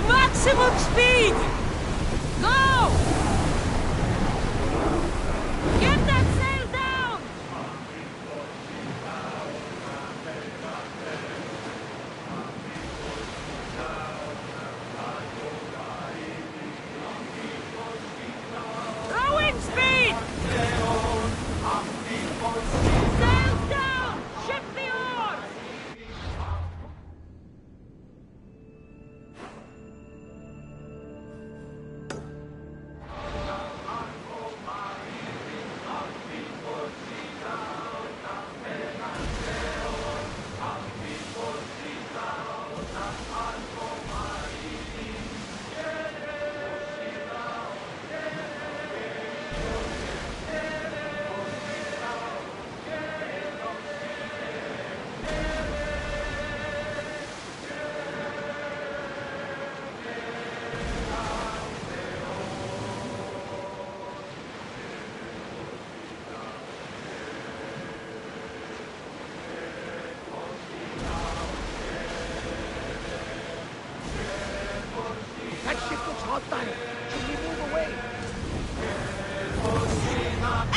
Maximum speed! Go! Get that sail down! Rowing speed! Sails down! Shift the oars!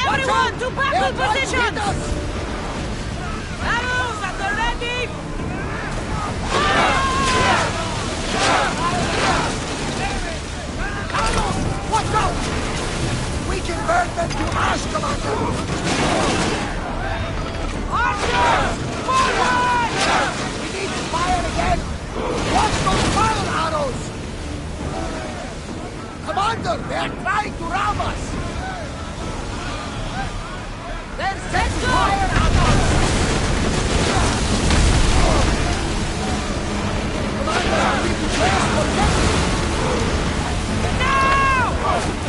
Everyone to battle positions! Arrows at the ready! Carlos, watch out! We can burn them to ash, Commander! Archers! Forward! We need to fire again! Watch those fire arrows! Commander, they're trying to ram us! They're set to fire at us! Commander, we need to place protective! Now!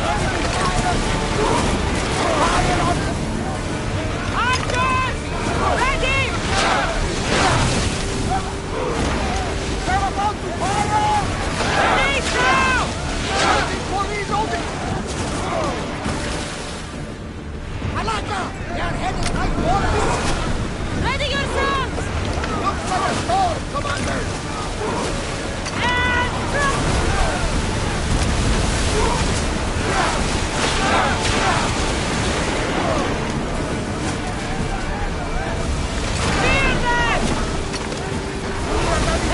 Enemy fire! Fire on them! Archers! Ready! They're about to fire! Release now! Waiting for reloading! Alaka! They are headed right for us! Ready yourselves! Looks like a storm, Commander! And drop! Spear them!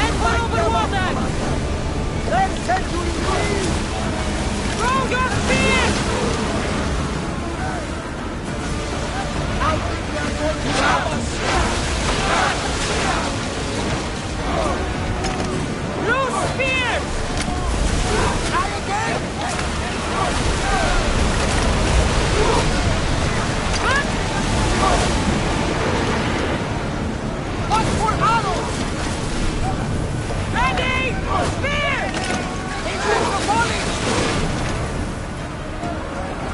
And one over water! They're set to increase! Throw your spears! I think they are going to grab us! Loose spears! Try again! Cut! Watch for arrows! Ready! Spears! Increase the volley!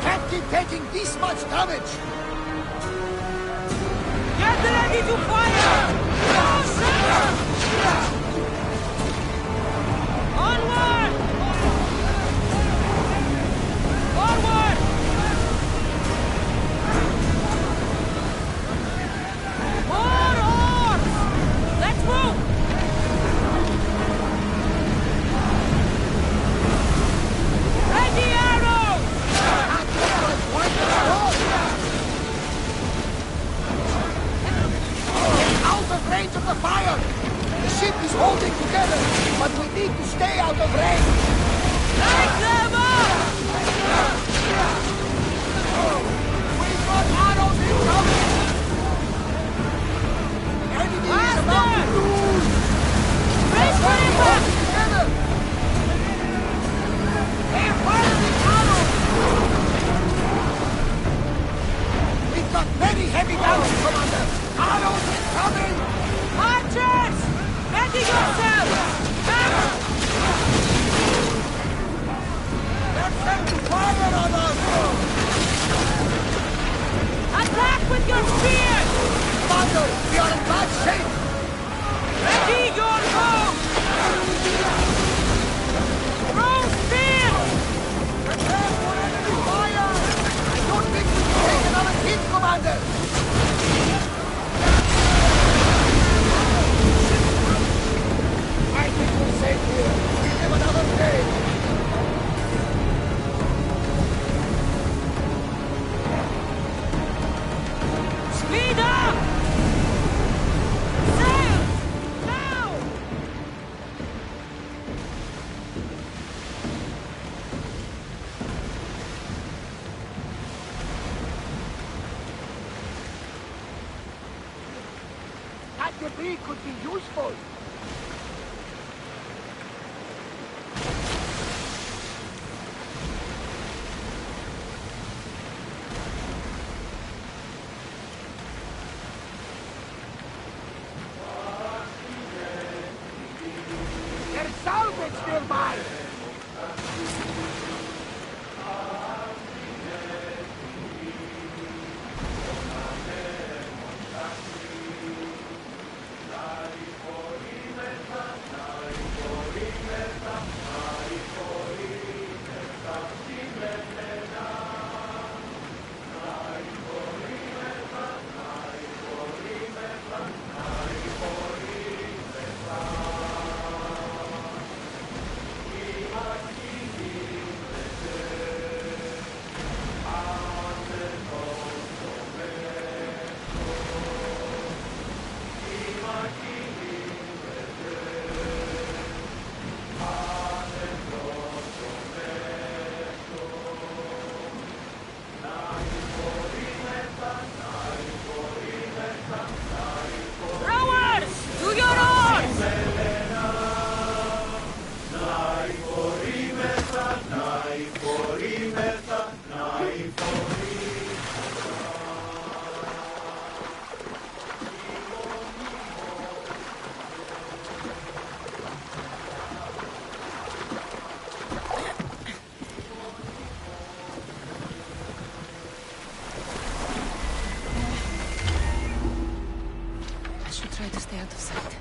Can't keep taking this much damage! Get ready to fire! Onward! Forward! More oars! Let's move! Ready arrows! That looks like quite a storm! Out of range of the fire! The ship is holding together, but we need to stay out of range! Light them up! We've got arrows incoming! Enemy is about to lose! Brace for impact! Together! They're firing arrows! We've got very heavy damage, Commander! Arrows incoming! Archers! Ready yourselves! They're set to fire on us! Attack with your spears! Commander, we are in bad shape! Ready your bow! Throw spears! Prepare for enemy fire! I don't think we can take another hit, Commander! I think we're safe here. We live another day. Speed up! Sails! Now! That debris could be useful. There's salvage nearby. Stay out of sight.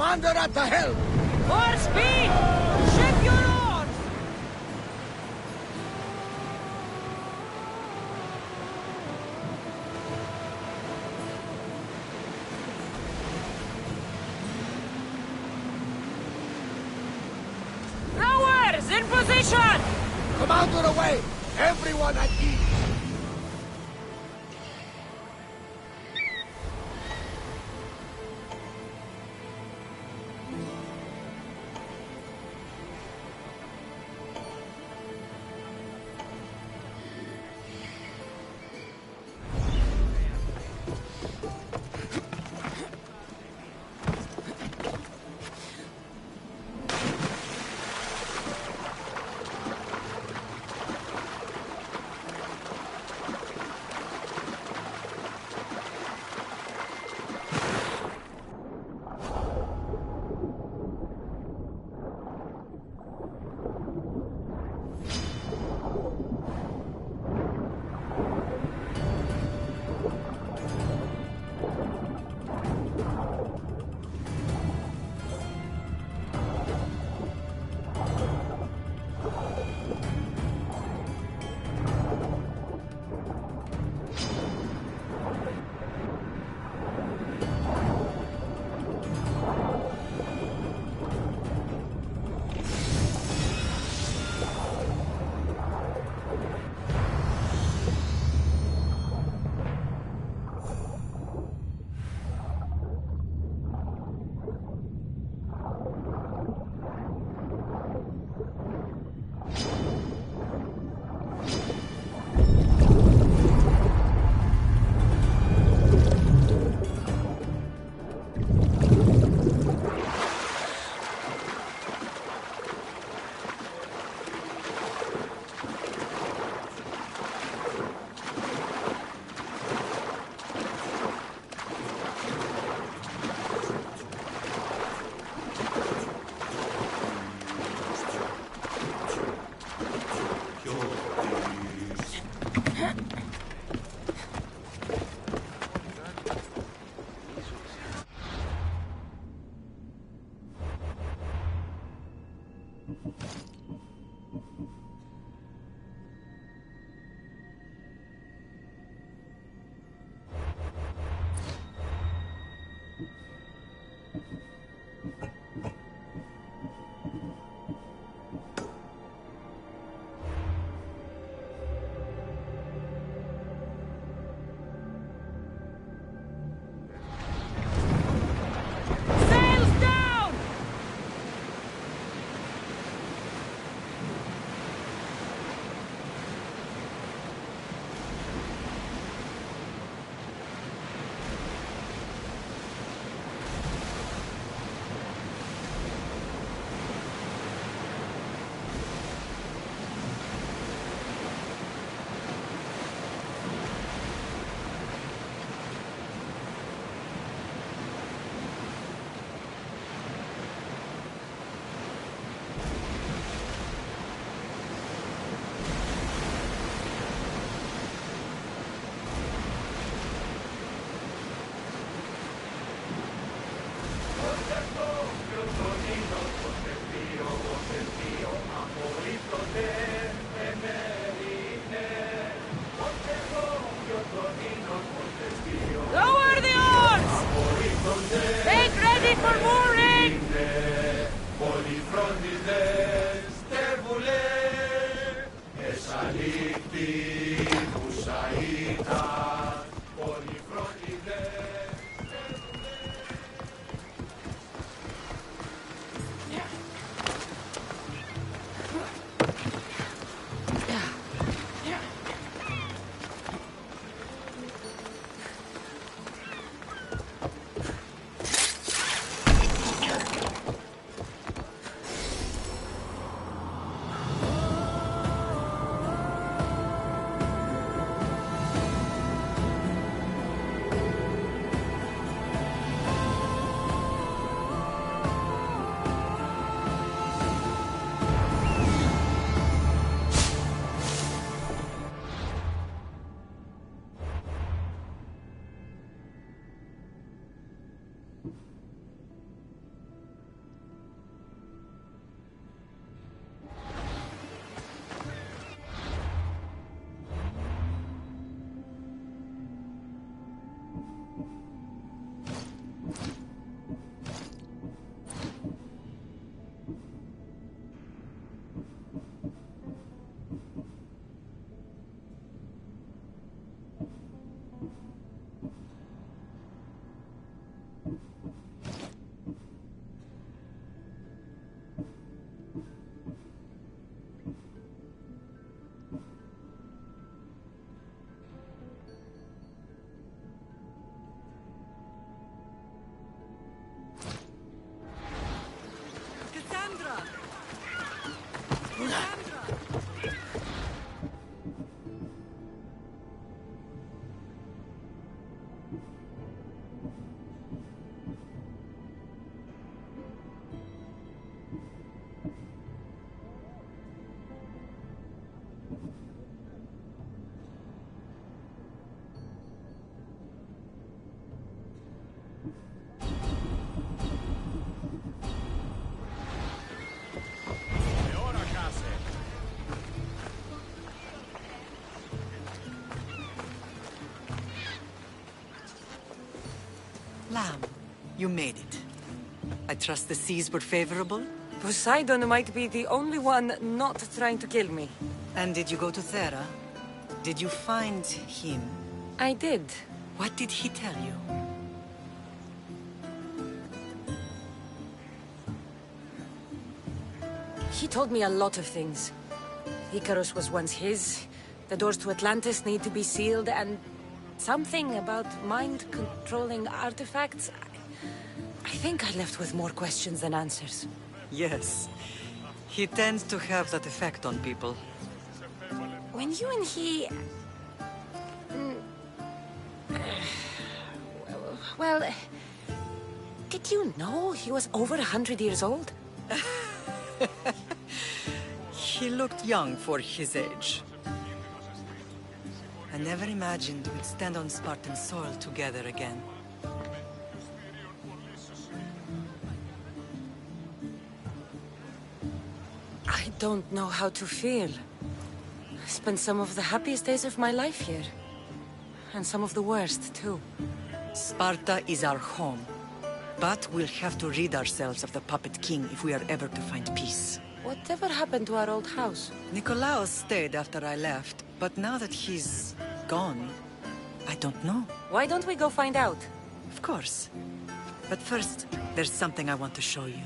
Commander at the helm! More speed! Ship your oars! Rowers, in position! Commander away! Everyone at ease. Lamb, you made it. I trust the seas were favorable? Poseidon might be the only one not trying to kill me. And did you go to Thera? Did you find him? I did. What did he tell you? He told me a lot of things. Icarus was once his, the doors to Atlantis need to be sealed, and something about mind-controlling artifacts. I think I left with more questions than answers. Yes. He tends to have that effect on people. When you and he... Well... Did you know he was over 100 years old? He looked young for his age. I never imagined we'd stand on Spartan soil together again. I don't know how to feel. I spent some of the happiest days of my life here. And some of the worst, too. Sparta is our home. But we'll have to rid ourselves of the Puppet King if we are ever to find peace. Whatever happened to our old house? Nikolaos stayed after I left, but now that he's gone, I don't know. Why don't we go find out? Of course. But first, there's something I want to show you.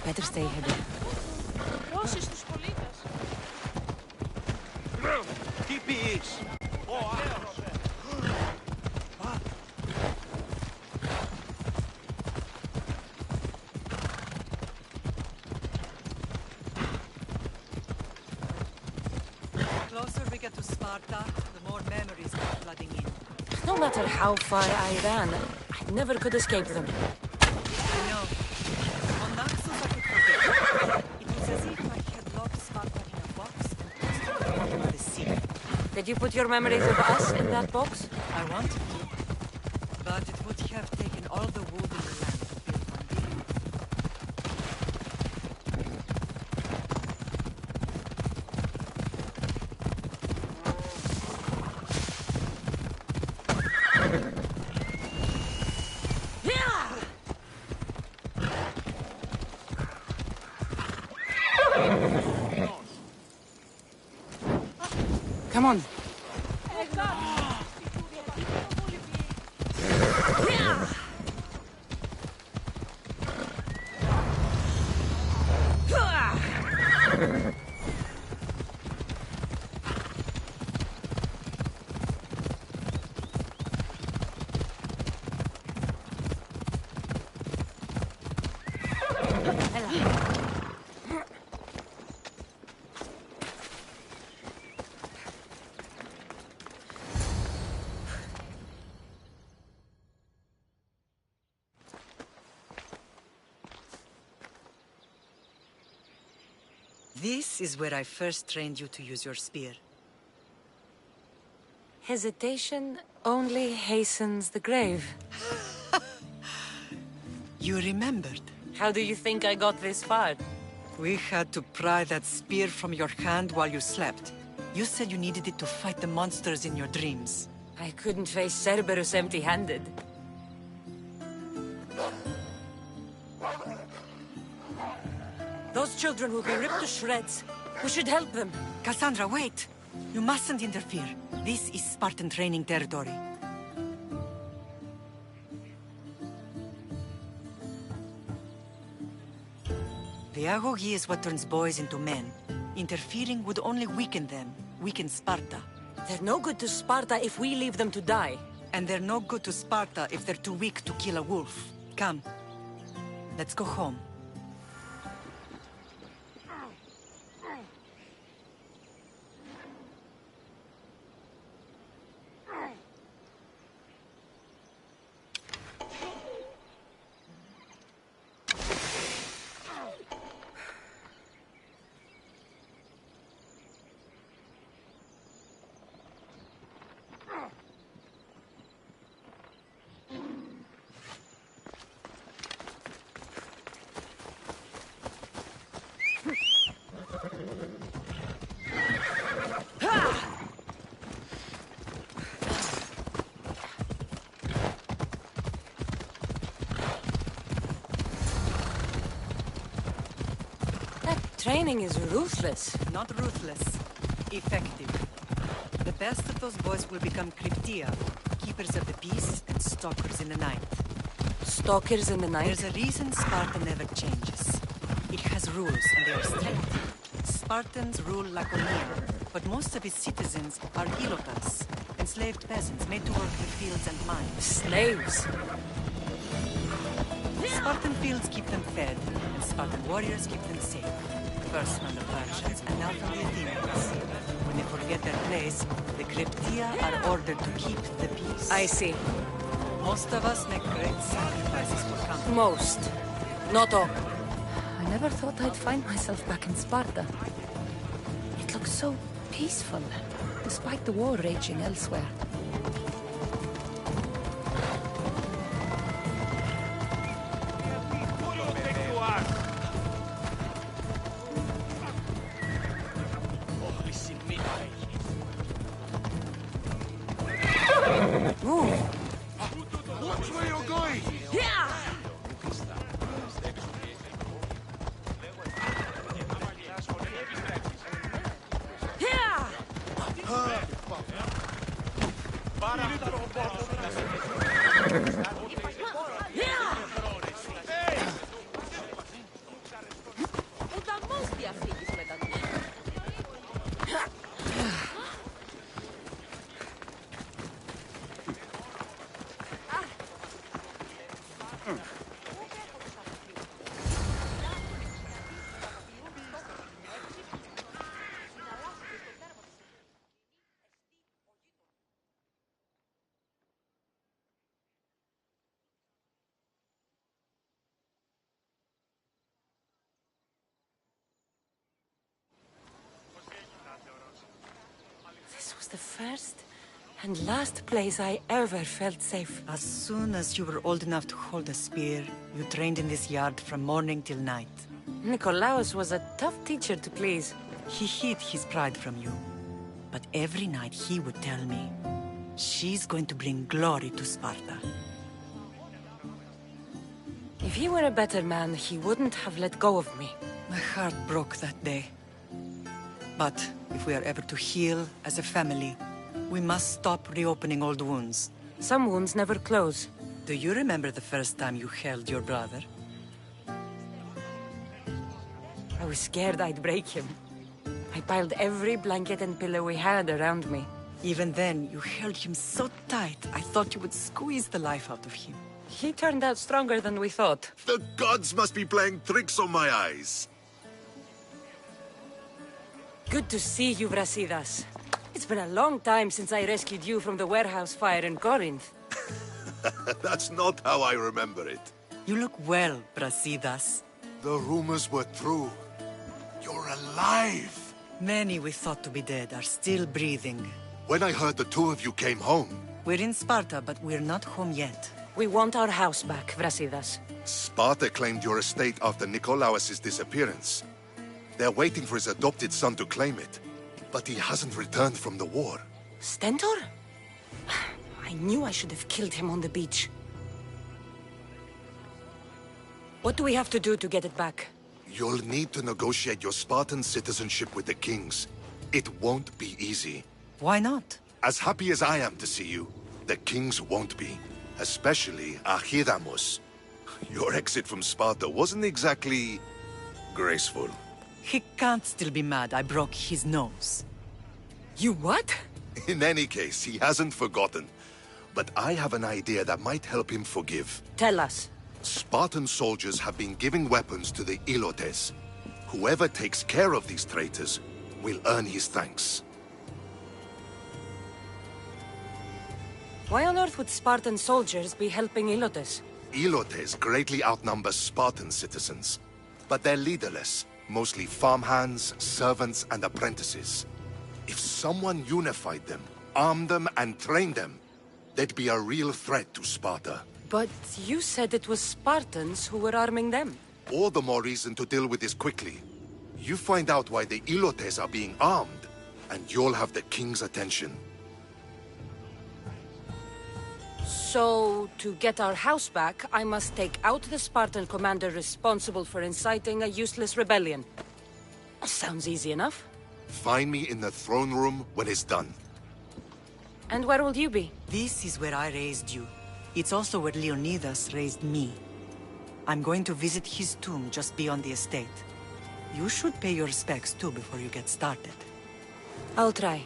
Better stay hidden. Keep peace. The closer we get to Sparta, the more memories come flooding in. No matter how far I ran, I never could escape them. I know. On Naxos I could forget. It was as if I had locked Sparta in a box and tossed it into the sea. Did you put your memories of us in that box? I wanted to, but it would have taken all the wood in the land to build one building. Come on. This is where I first trained you to use your spear. Hesitation only hastens the grave. You remembered. How do you think I got this far? We had to pry that spear from your hand while you slept. You said you needed it to fight the monsters in your dreams. I couldn't face Cerberus empty-handed. Those children will be ripped to shreds. We should help them. Cassandra, wait! You mustn't interfere. This is Spartan training territory. The AQUI is what turns boys into men. Interfering would only weaken them, weaken Sparta. They're no good to Sparta if we leave them to die. And they're no good to Sparta if they're too weak to kill a wolf. Come, let's go home. Training is ruthless. Not ruthless. Effective. The best of those boys will become Cryptia, keepers of the peace and stalkers in the night. Stalkers in the night? There's a reason Sparta never changes. It has rules, and they are strict. Spartans rule Laconia, but most of its citizens are helotas, enslaved peasants made to work the fields and mines. Slaves? Spartan fields keep them fed, and Spartan warriors keep them safe. First from the Persians, and now from the Athenians. When they forget their place, the Cryptia are ordered to keep the peace. I see. Most of us make great sacrifices for comfort. Most. Not all. I never thought I'd find myself back in Sparta. It looks so peaceful, despite the war raging elsewhere. Watch where you're going! This was the first and last place I ever felt safe. As soon as you were old enough to hold a spear, you trained in this yard from morning till night. Nikolaos was a tough teacher to please. He hid his pride from you. But every night he would tell me, she's going to bring glory to Sparta. If he were a better man, he wouldn't have let go of me. My heart broke that day. But if we are ever to heal as a family, we must stop reopening old wounds. Some wounds never close. Do you remember the first time you held your brother? I was scared I'd break him. I piled every blanket and pillow we had around me. Even then, you held him so tight, I thought you would squeeze the life out of him. He turned out stronger than we thought. The gods must be playing tricks on my eyes. Good to see you, Brasidas. It's been a long time since I rescued you from the warehouse fire in Corinth. That's not how I remember it. You look well, Brasidas. The rumors were true. You're alive! Many we thought to be dead are still breathing. When I heard the two of you came home, We're in Sparta, but we're not home yet. We want our house back, Brasidas. Sparta claimed your estate after Nikolaos' disappearance. They're waiting for his adopted son to claim it. But he hasn't returned from the war. Stentor? I knew I should have killed him on the beach. What do we have to do to get it back? You'll need to negotiate your Spartan citizenship with the kings. It won't be easy. Why not? As happy as I am to see you, the kings won't be. Especially Ahiramos. Your exit from Sparta wasn't exactly graceful. He can't still be mad I broke his nose. You what? In any case, he hasn't forgotten. But I have an idea that might help him forgive. Tell us. Spartan soldiers have been giving weapons to the Ilotes. Whoever takes care of these traitors will earn his thanks. Why on earth would Spartan soldiers be helping Ilotes? Ilotes greatly outnumber Spartan citizens. But they're leaderless, mostly farmhands, servants, and apprentices. If someone unified them, armed them, and trained them, they'd be a real threat to Sparta. But you said it was Spartans who were arming them. All the more reason to deal with this quickly. You find out why the Ilotes are being armed, and you'll have the king's attention. So, to get our house back, I must take out the Spartan commander responsible for inciting a useless rebellion. Sounds easy enough. Find me in the throne room when it's done. And where will you be? This is where I raised you. It's also where Leonidas raised me. I'm going to visit his tomb just beyond the estate. You should pay your respects too before you get started. I'll try.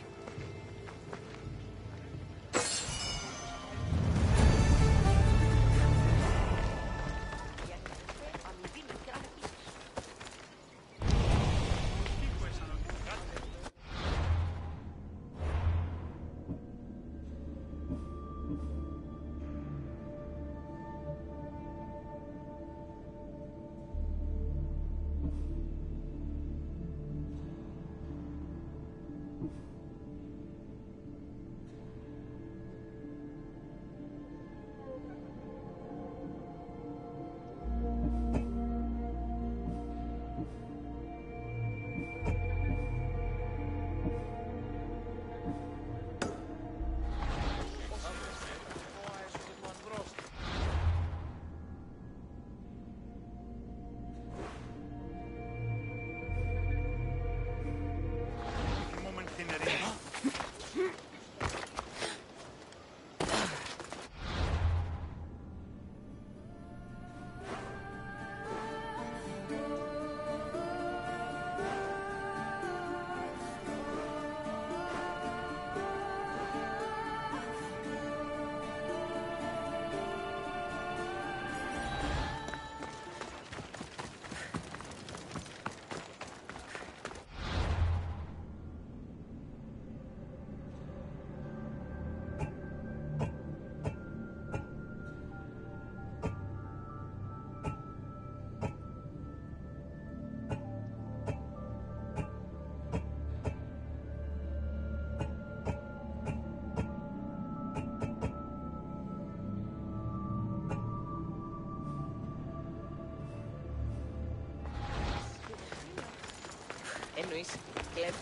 Εννοείς κλέβει.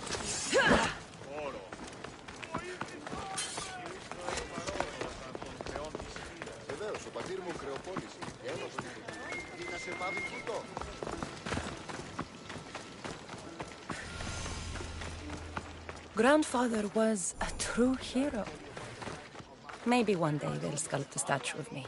Βεβαίως, ο πατήρ μου κρεοπόλησε. Ένωσε. Να σε πάβει φυτό. Grandfather was a true hero. Maybe one day they'll sculpt a statue of me.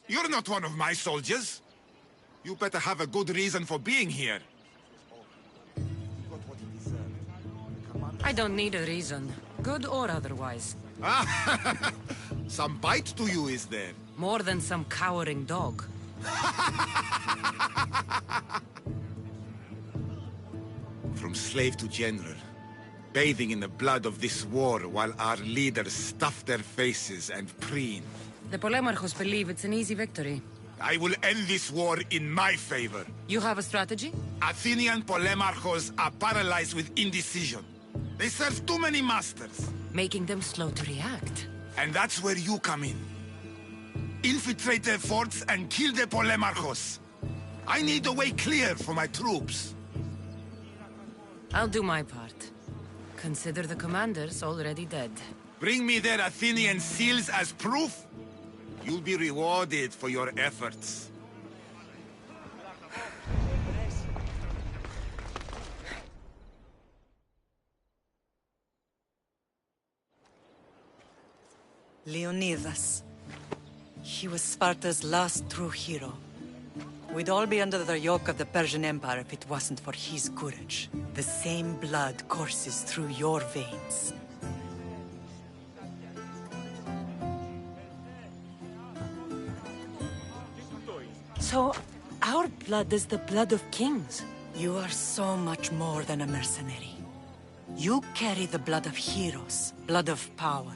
You're not one of my soldiers. You better have a good reason for being here. I don't need a reason, good or otherwise. Some bite to you, is there? More than some cowering dog. From slave to general, bathing in the blood of this war while our leaders stuff their faces and preen. The Polemarchos believe it's an easy victory. I will end this war in my favor. You have a strategy? Athenian polemarchos are paralyzed with indecision. They serve too many masters. Making them slow to react. And that's where you come in. Infiltrate their forts and kill the polemarchos. I need a way clear for my troops. I'll do my part. Consider the commanders already dead. Bring me their Athenian seals as proof. You'll be rewarded for your efforts. Leonidas. He was Sparta's last true hero. We'd all be under the yoke of the Persian Empire if it wasn't for his courage. The same blood courses through your veins. So, our blood is the blood of kings. You are so much more than a mercenary. You carry the blood of heroes, blood of power.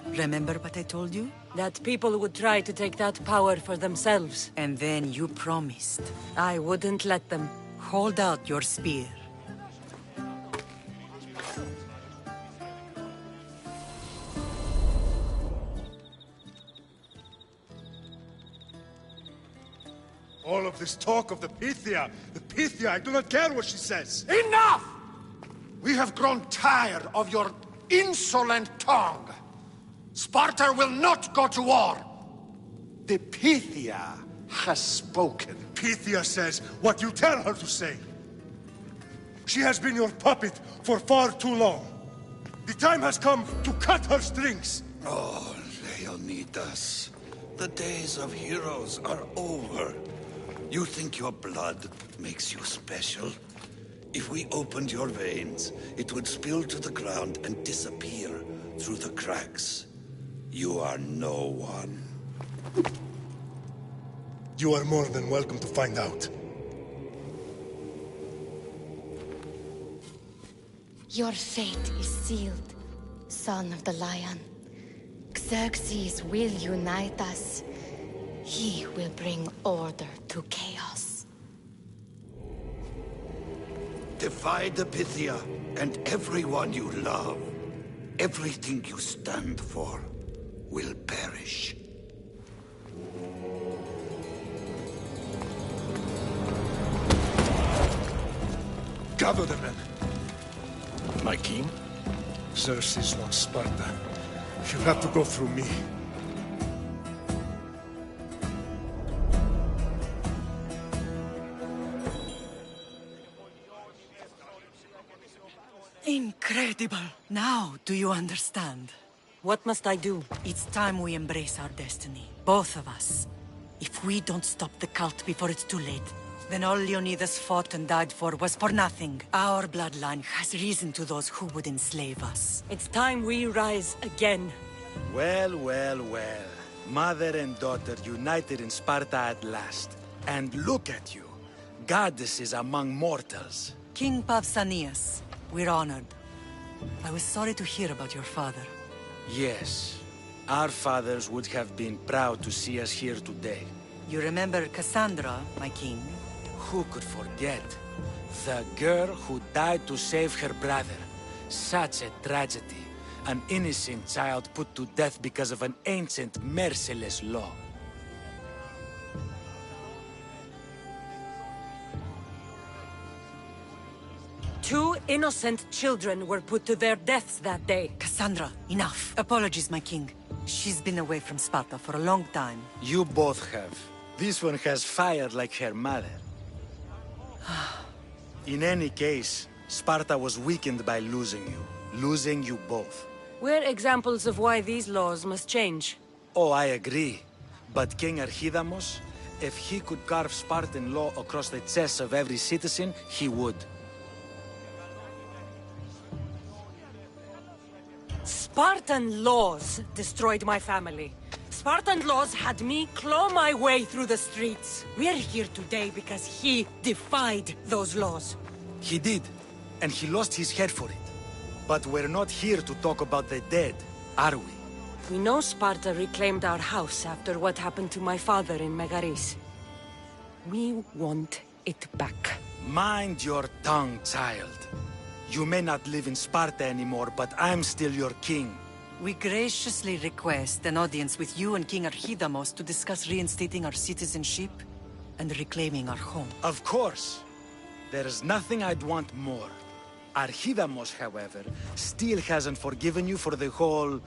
Remember what I told you? That people would try to take that power for themselves. And then you promised. I wouldn't let them. Hold out your spear. All of this talk of the Pythia, I do not care what she says. Enough! We have grown tired of your insolent tongue. Sparta will not go to war. The Pythia has spoken. Pythia says what you tell her to say. She has been your puppet for far too long. The time has come to cut her strings. Oh, Leonidas. The days of heroes are over. You think your blood makes you special? If we opened your veins, it would spill to the ground and disappear through the cracks. You are no one. You are more than welcome to find out. Your fate is sealed, son of the lion. Xerxes will unite us. He will bring order to chaos. Defy the Pythia and everyone you love. Everything you stand for will perish. Gather the men. My king? Xerxes wants Sparta. You'll have to go through me. Incredible! Now, do you understand? What must I do? It's time we embrace our destiny. Both of us. If we don't stop the cult before it's too late, then all Leonidas fought and died for was for nothing. Our bloodline has risen to those who would enslave us. It's time we rise again. Well, well, well. Mother and daughter united in Sparta at last. And look at you. Goddesses among mortals. King Pausanias, we're honored. I was sorry to hear about your father. Yes. Our fathers would have been proud to see us here today. You remember Cassandra, my king? Who could forget? The girl who died to save her brother. Such a tragedy. An innocent child put to death because of an ancient, merciless law. Two innocent children were put to their deaths that day. Cassandra, enough. Apologies, my king. She's been away from Sparta for a long time. You both have. This one has fire like her mother. In any case, Sparta was weakened by losing you. Losing you both. We're examples of why these laws must change. Oh, I agree. But King Archidamos, if he could carve Spartan law across the chests of every citizen, he would. Spartan laws destroyed my family. Spartan laws had me claw my way through the streets. We're here today because he defied those laws. He did, and he lost his head for it. But we're not here to talk about the dead, are we? We know Sparta reclaimed our house after what happened to my father in Megaris. We want it back. Mind your tongue, child. You may not live in Sparta anymore, but I'm still your king. We graciously request an audience with you and King Archidamos to discuss reinstating our citizenship and reclaiming our home. Of course. There's nothing I'd want more. Archidamos, however, still hasn't forgiven you for the whole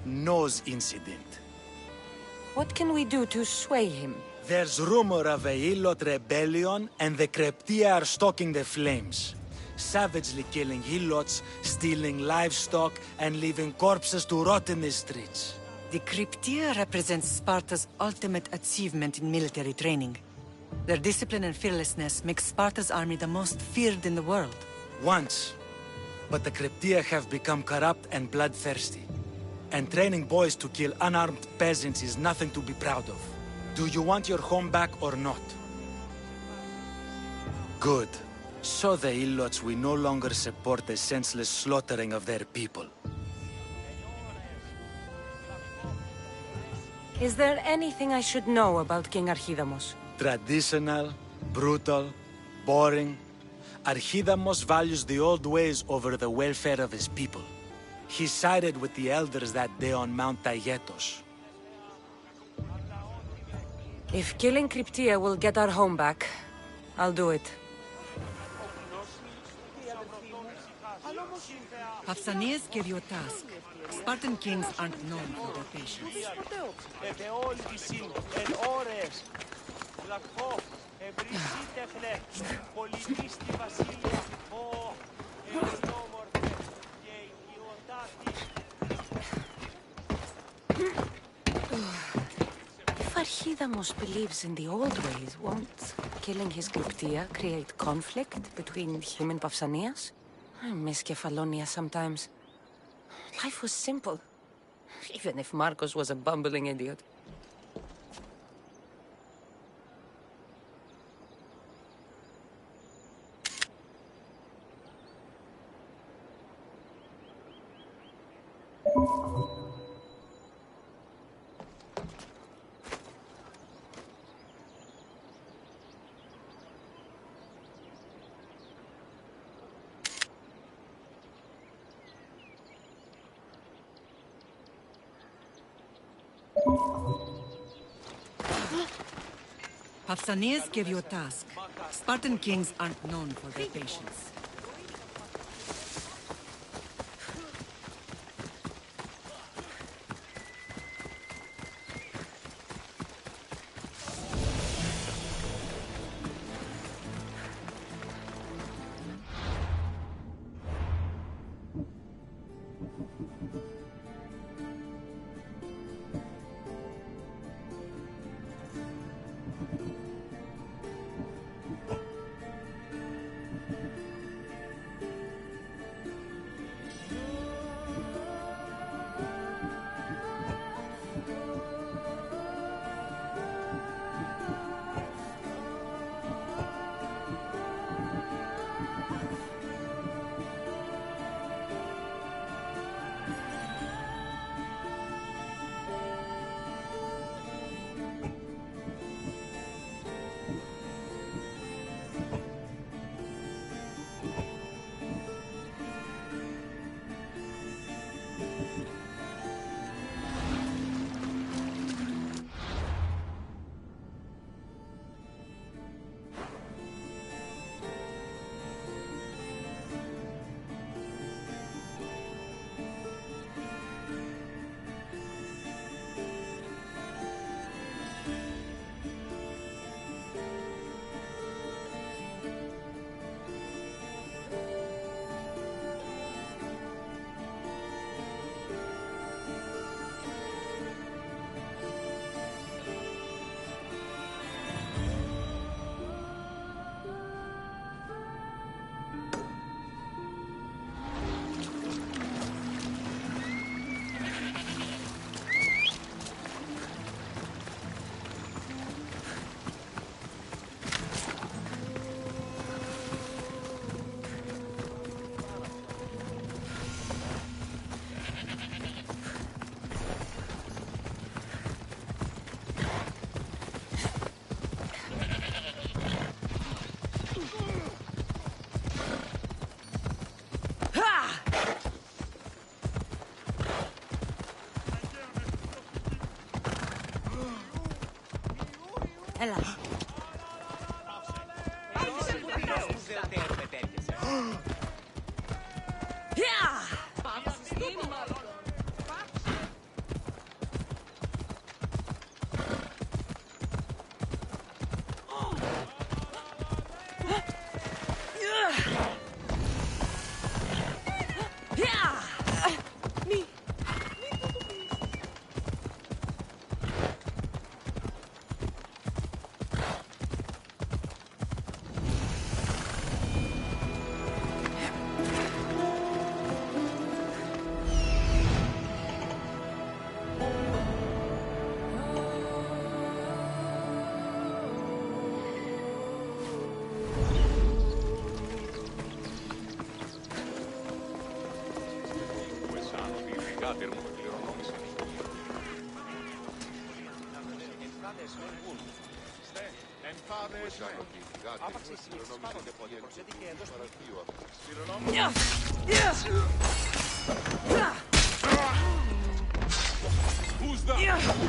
nose incident. What can we do to sway him? There's rumor of a Hilot rebellion, and the Kryptia are stalking the flames. Savagely killing Hilots, stealing livestock, and leaving corpses to rot in the streets. The Kryptia represents Sparta's ultimate achievement in military training. Their discipline and fearlessness make Sparta's army the most feared in the world. Once. But the Kryptia have become corrupt and bloodthirsty. And training boys to kill unarmed peasants is nothing to be proud of. Do you want your home back or not? Good. So the Ilots will no longer support the senseless slaughtering of their people. Is there anything I should know about King Archidamos? Traditional, brutal, boring. Archidamos values the old ways over the welfare of his people. He sided with the elders that day on Mount Taygetos. If killing Kryptia will get our home back, I'll do it. Pausanias gave you a task. Spartan kings aren't known for their patience. If Archidamos believes in the old ways, won't killing his Kryptia create conflict between him and Pausanias? I miss Kefalonia sometimes. Life was simple, even if Marcos was a bumbling idiot. Pausanias gave you a task. Spartan kings aren't known for their patience. Έλα. Who's that?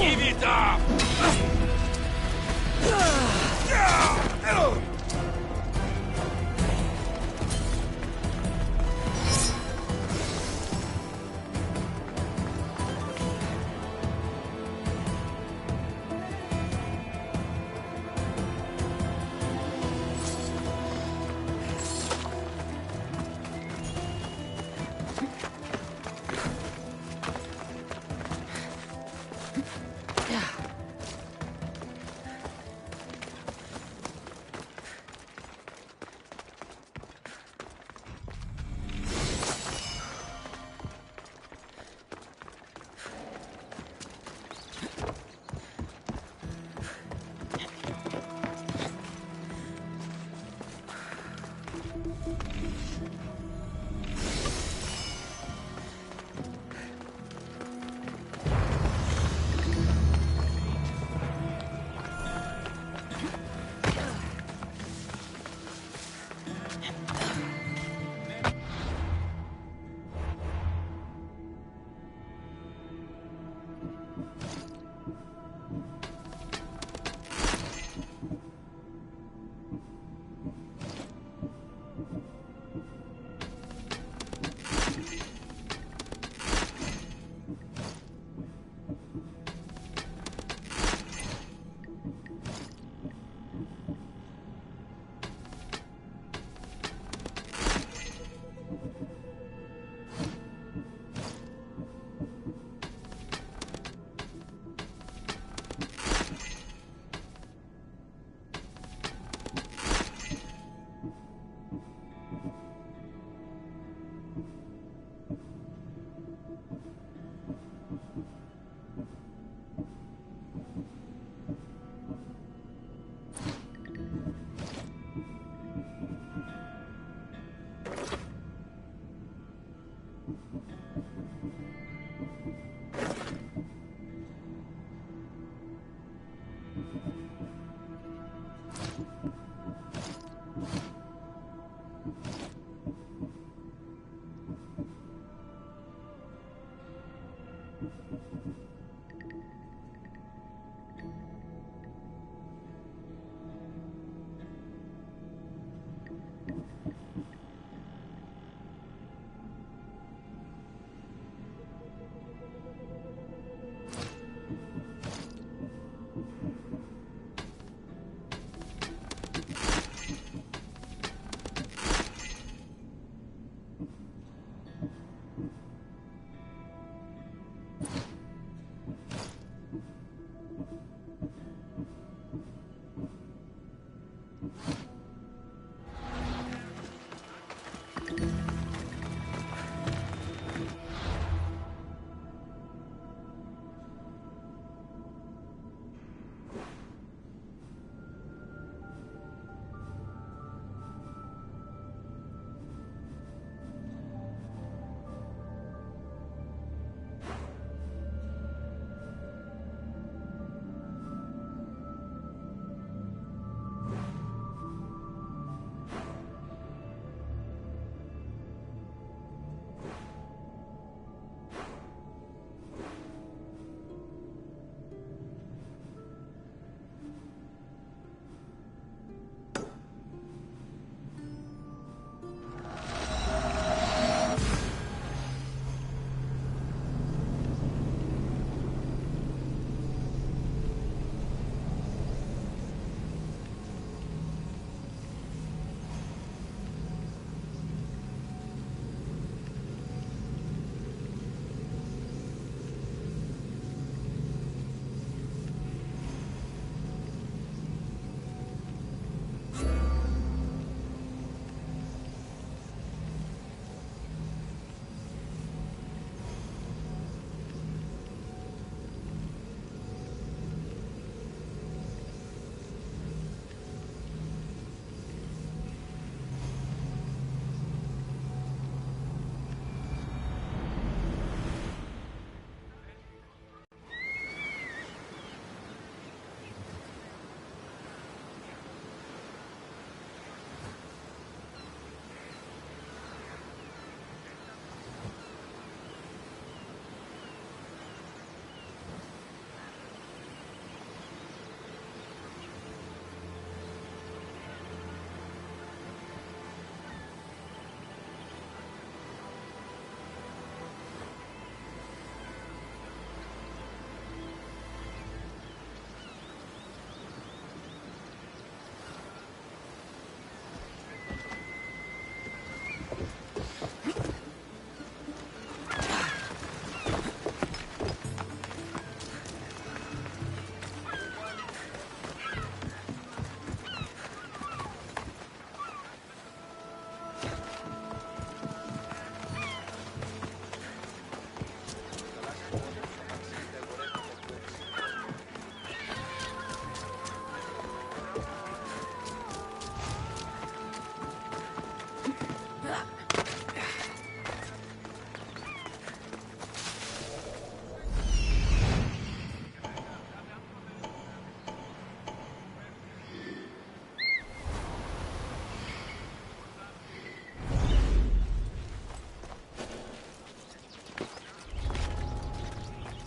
Give it up!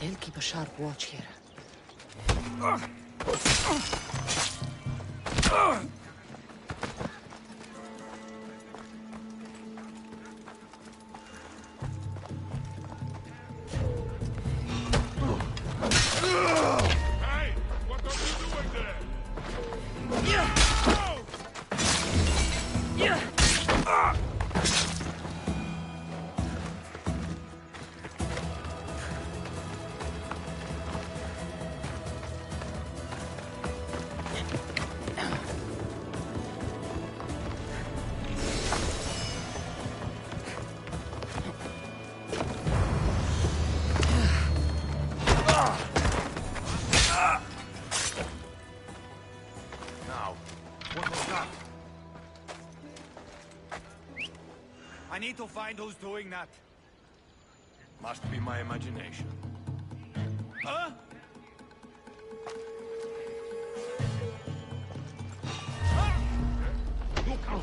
I'll keep a sharp watch here. Hey! What are you doing there? Now, what was that? I need to find who's doing that. Must be my imagination. Huh? Look out!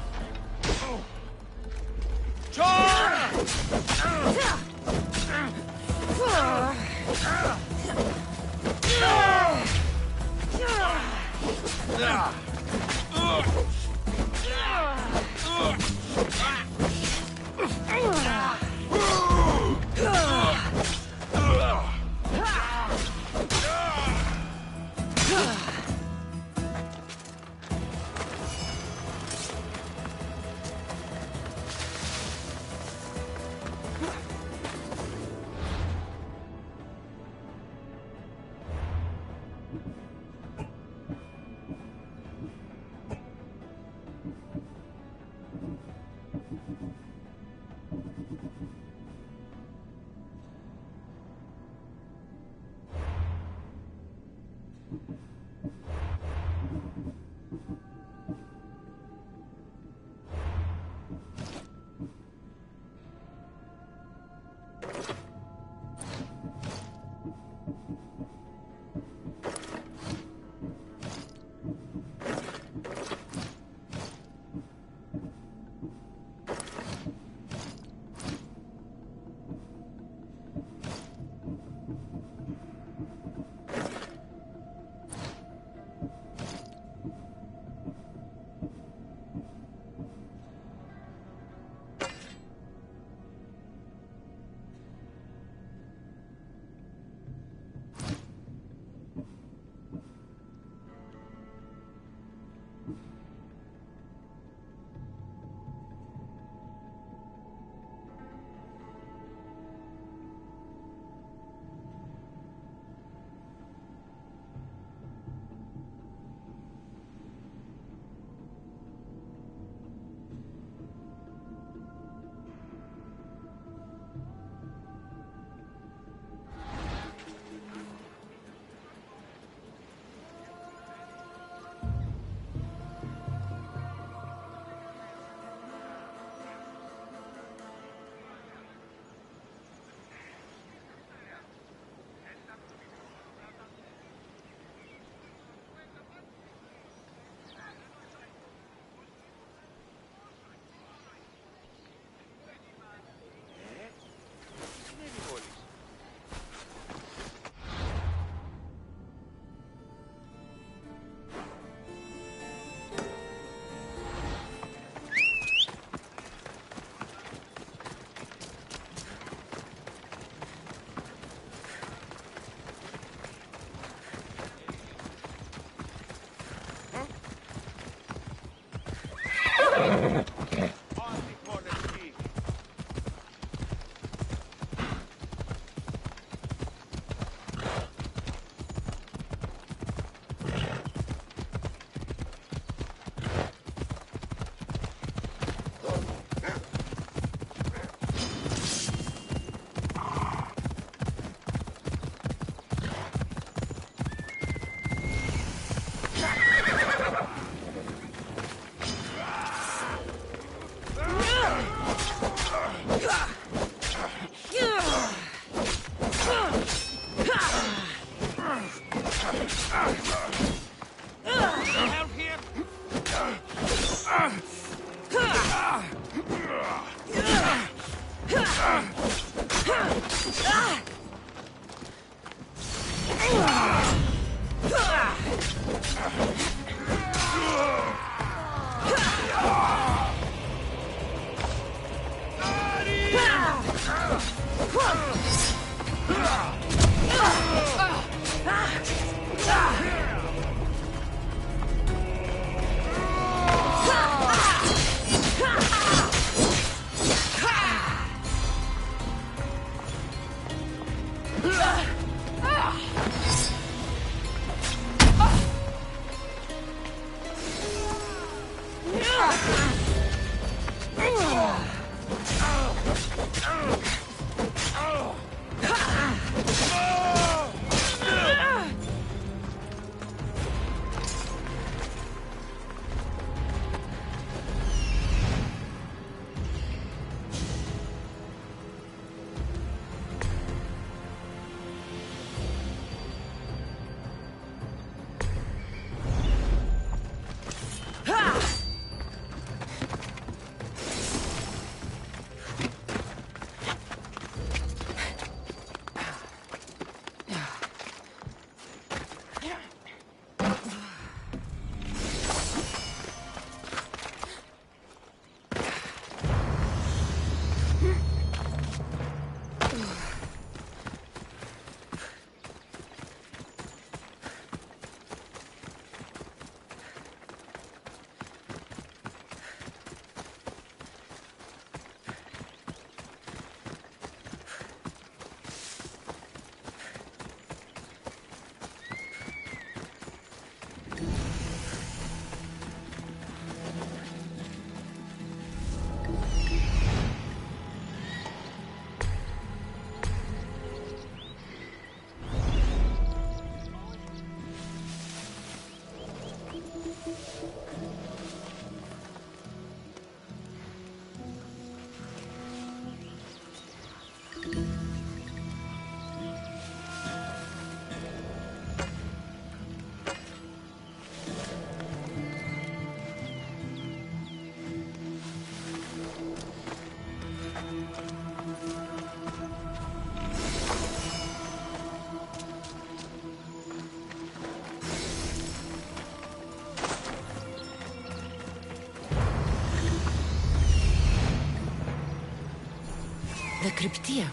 The Cryptia.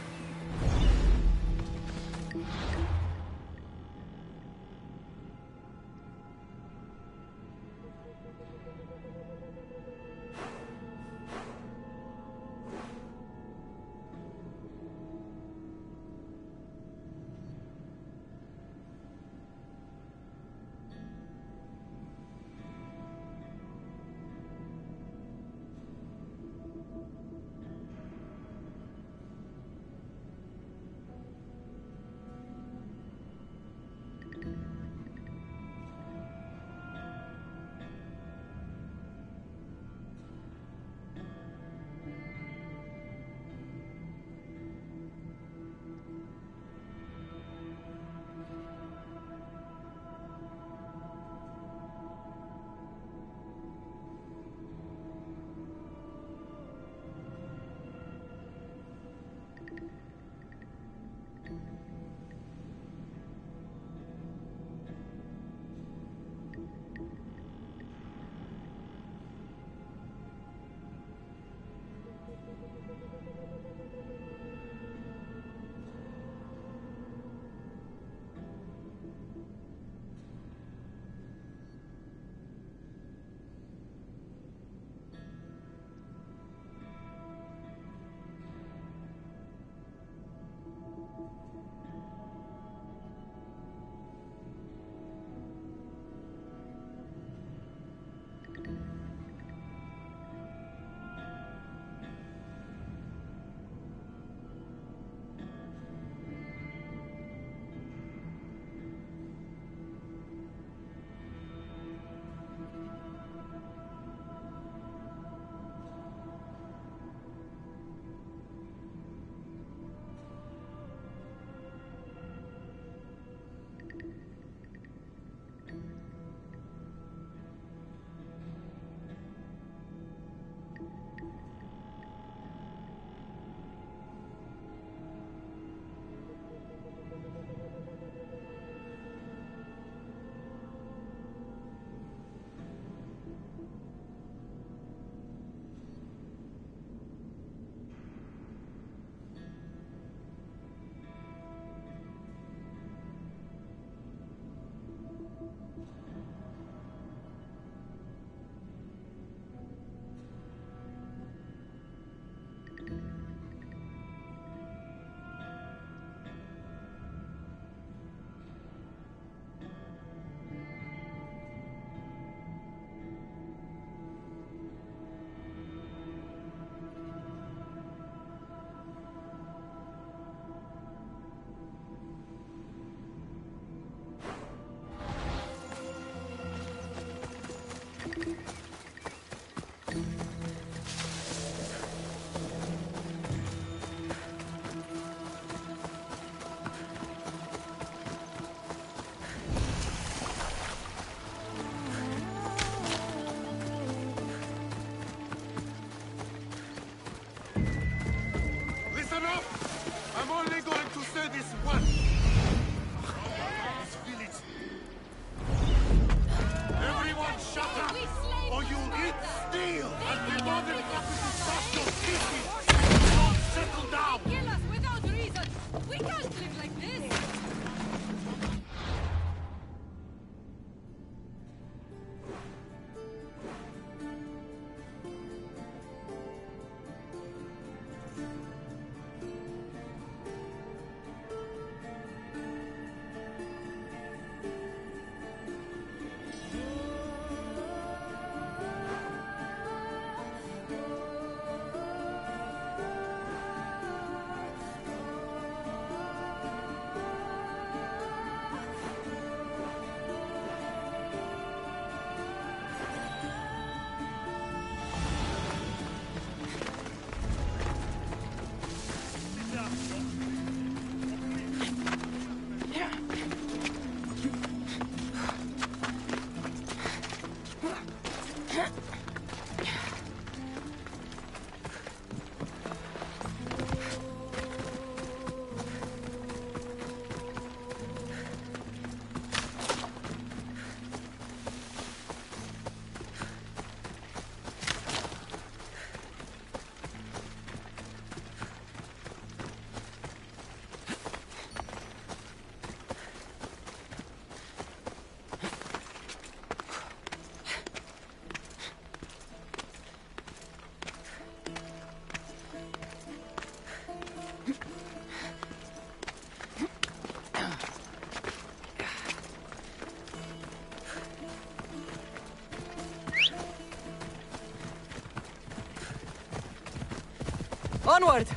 Listen up! I'm only going to say this once. This village. Everyone shut up, or you'll eat steel and the modern capital city. Don't settle down. Kill us without reason! We can't live like this! Onward!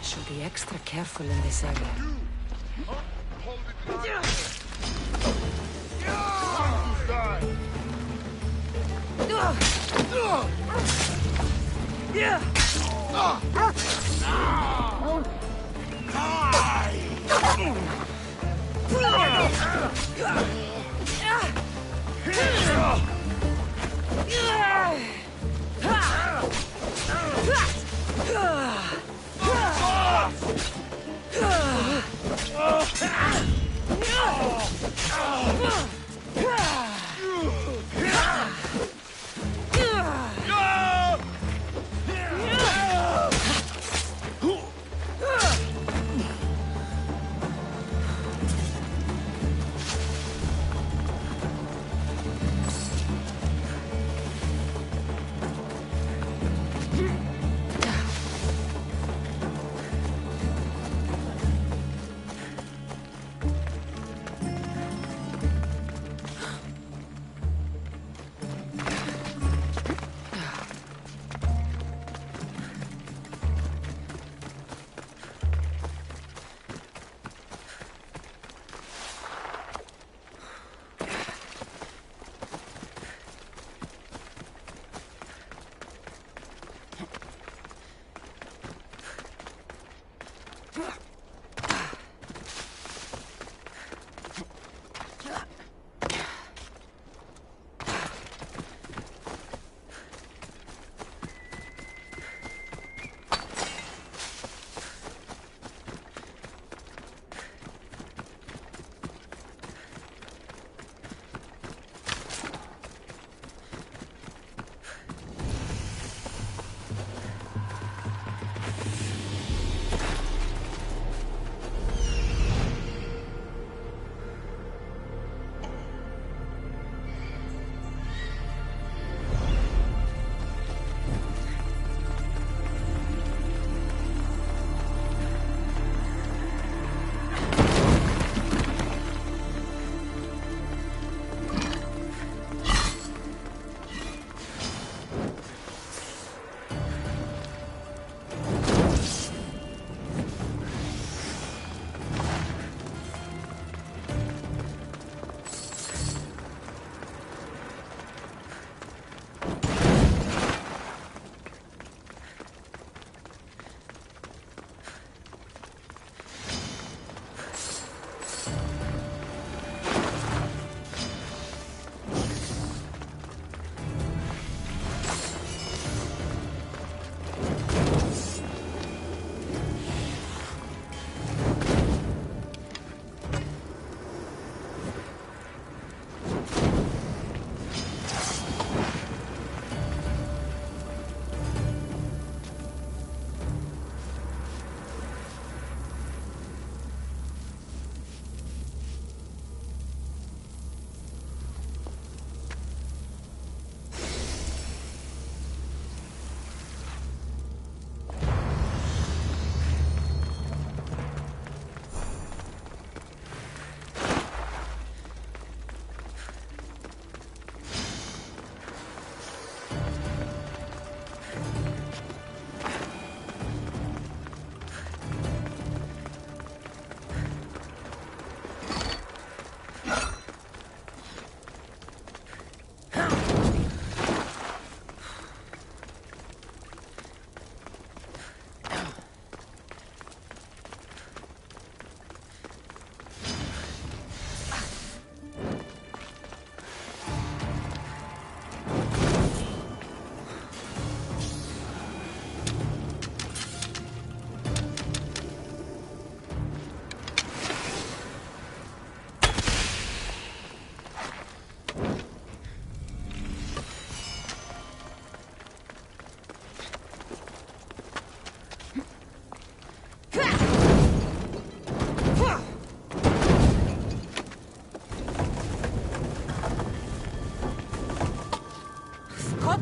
Should be extra careful in this area.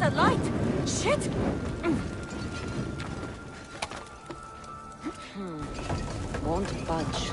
the light! Shit! Won't budge.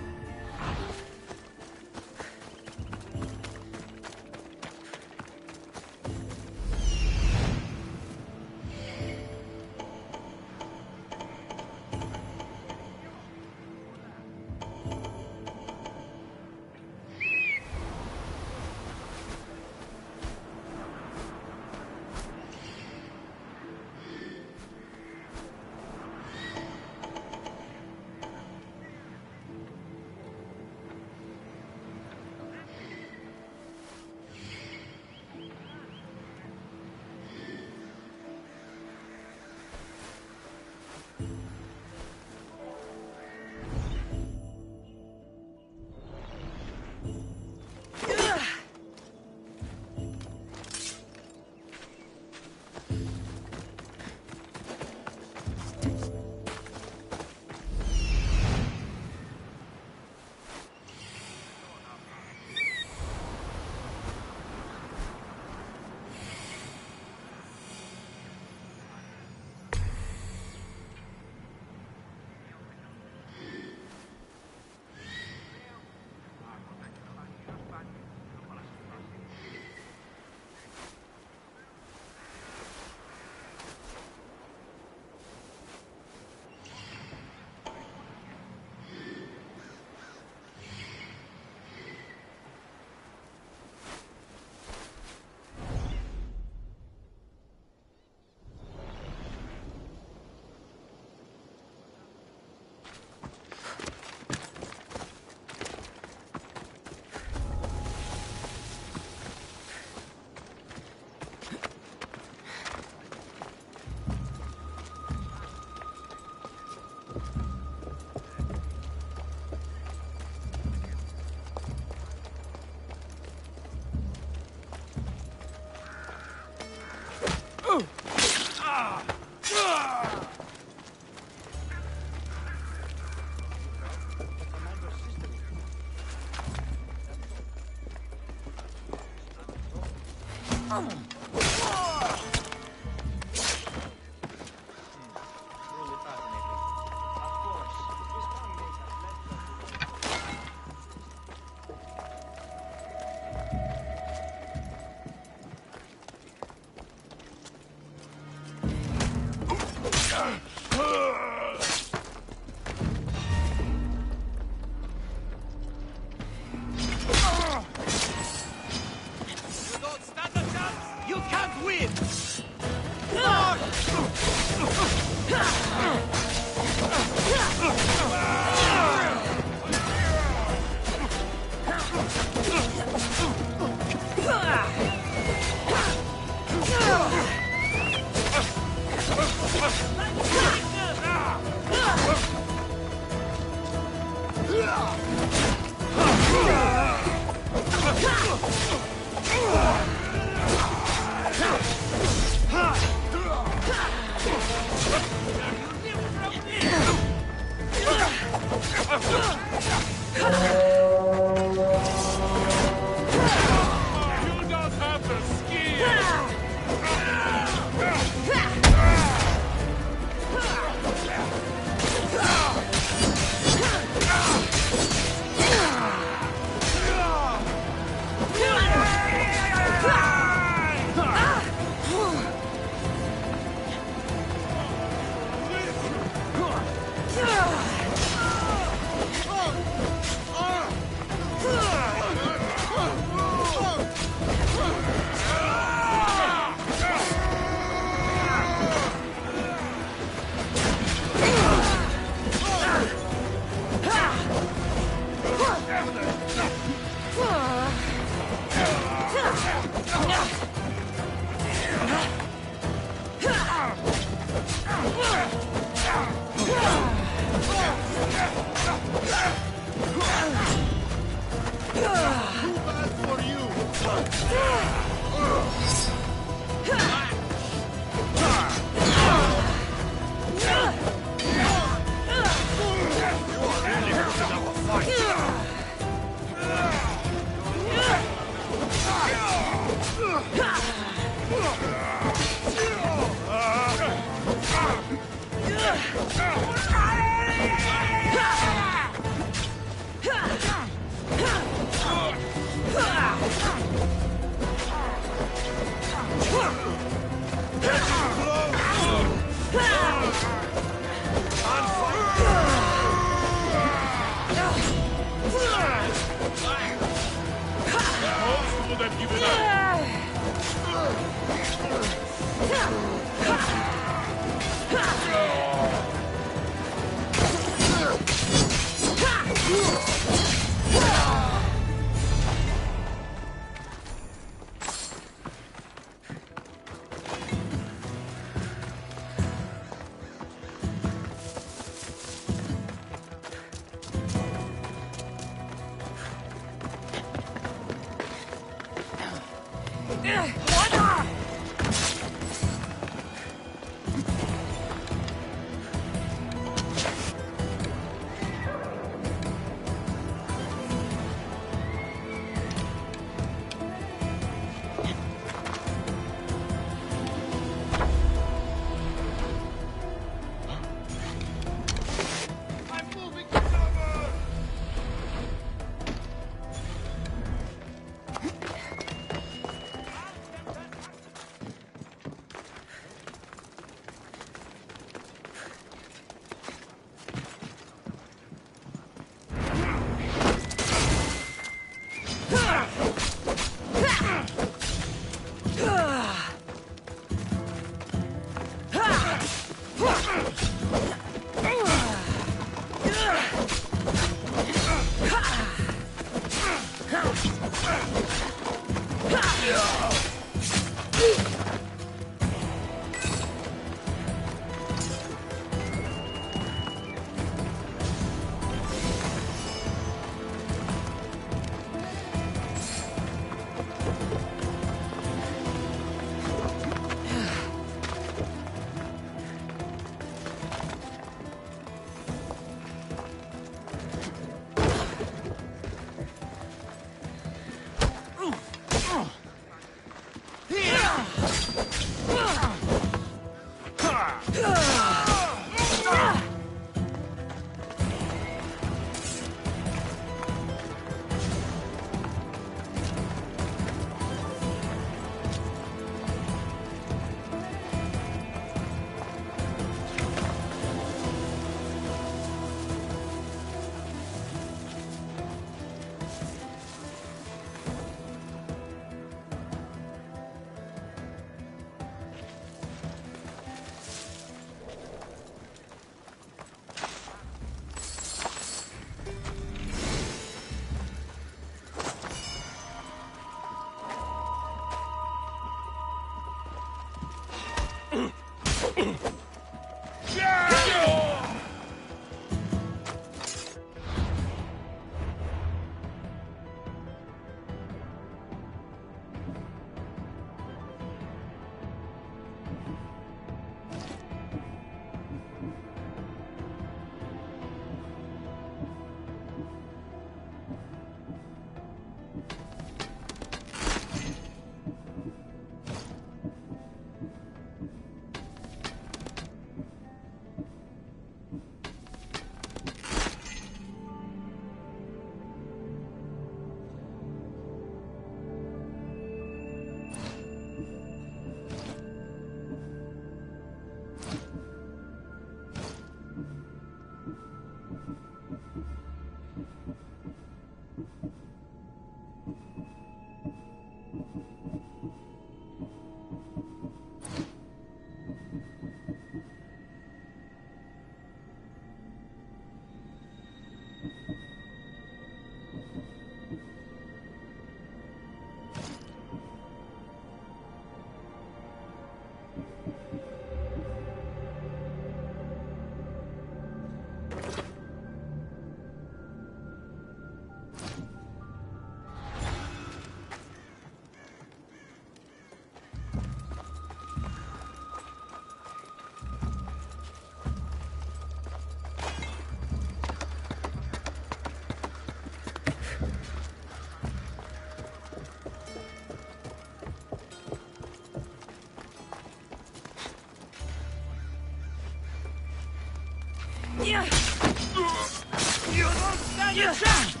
on your chest!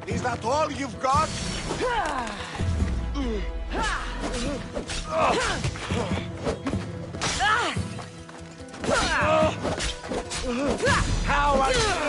Is that all you've got? How are you?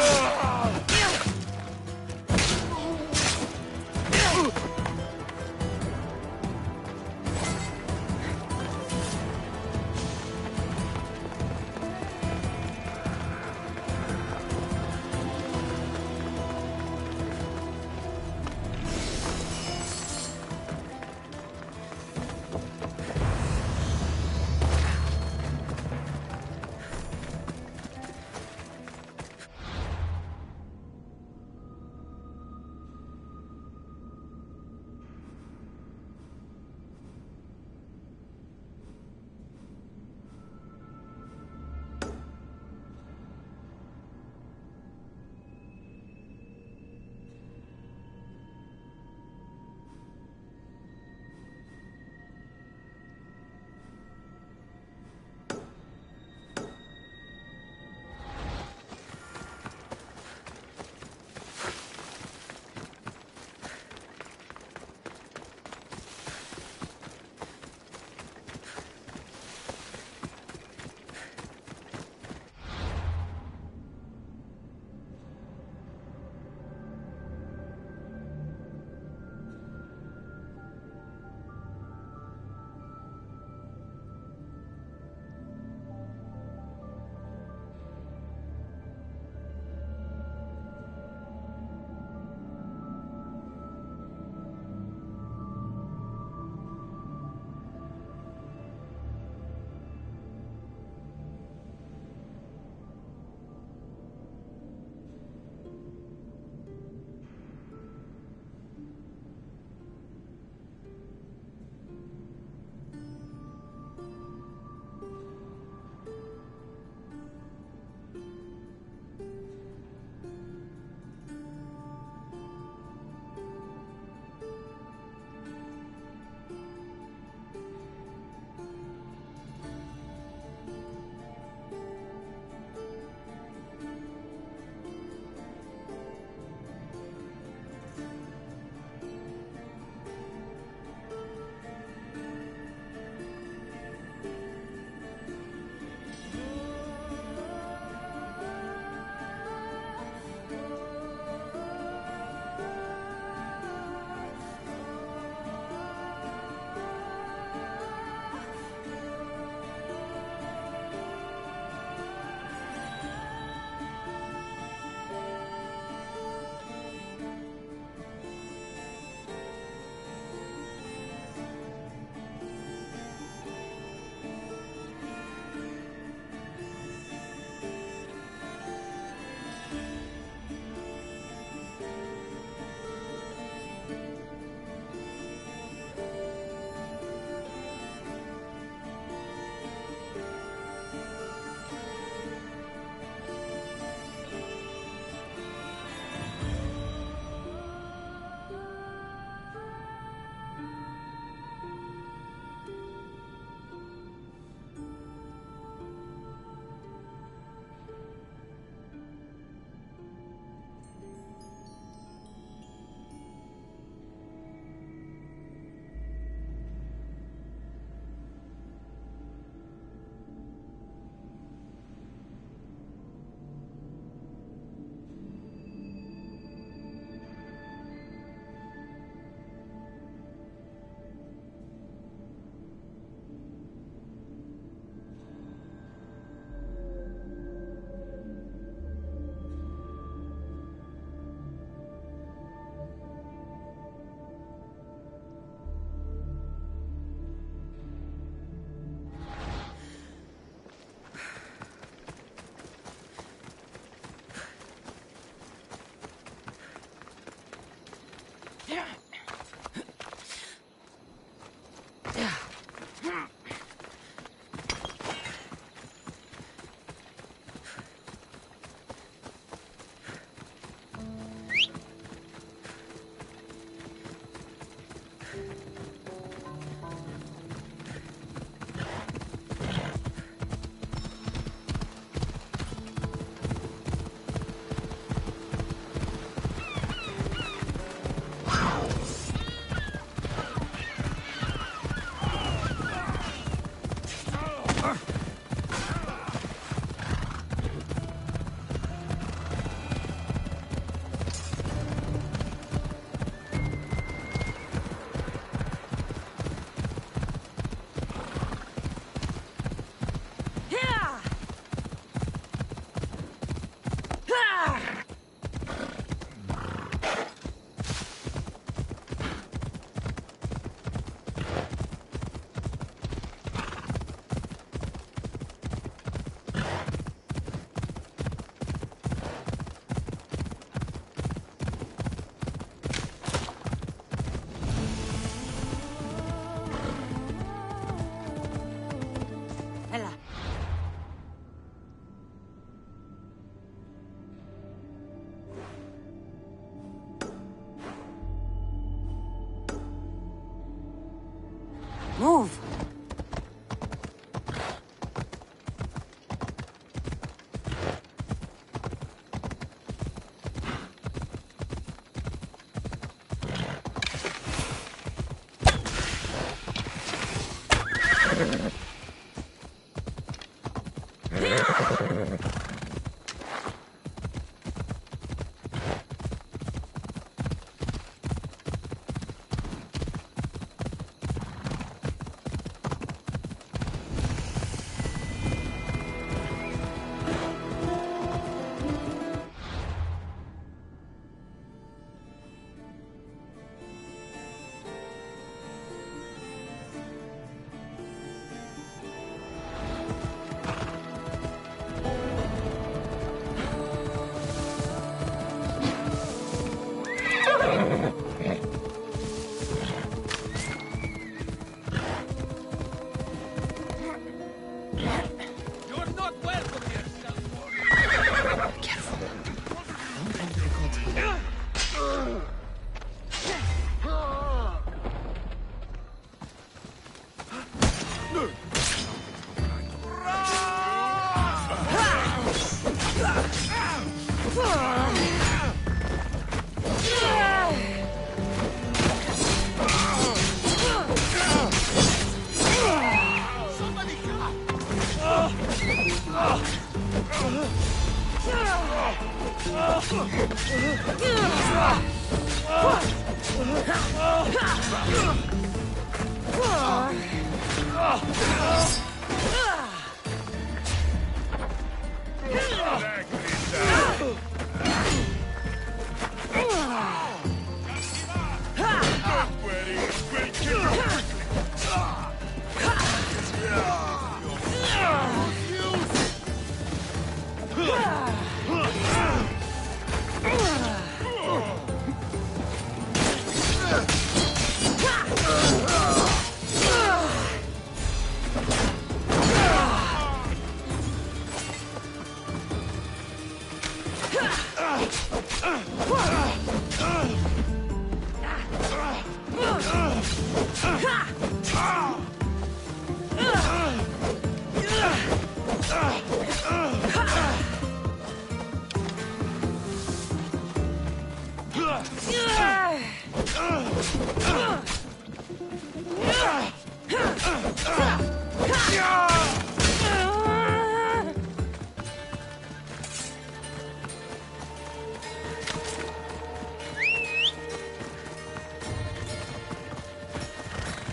Move!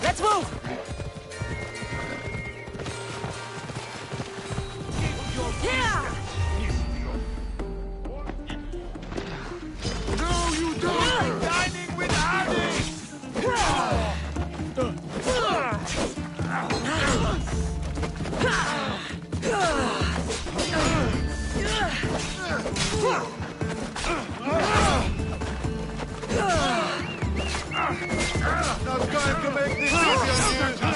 Let's move! Yeah! No, you don't! Dining with Annie! Now time to make this easy on you!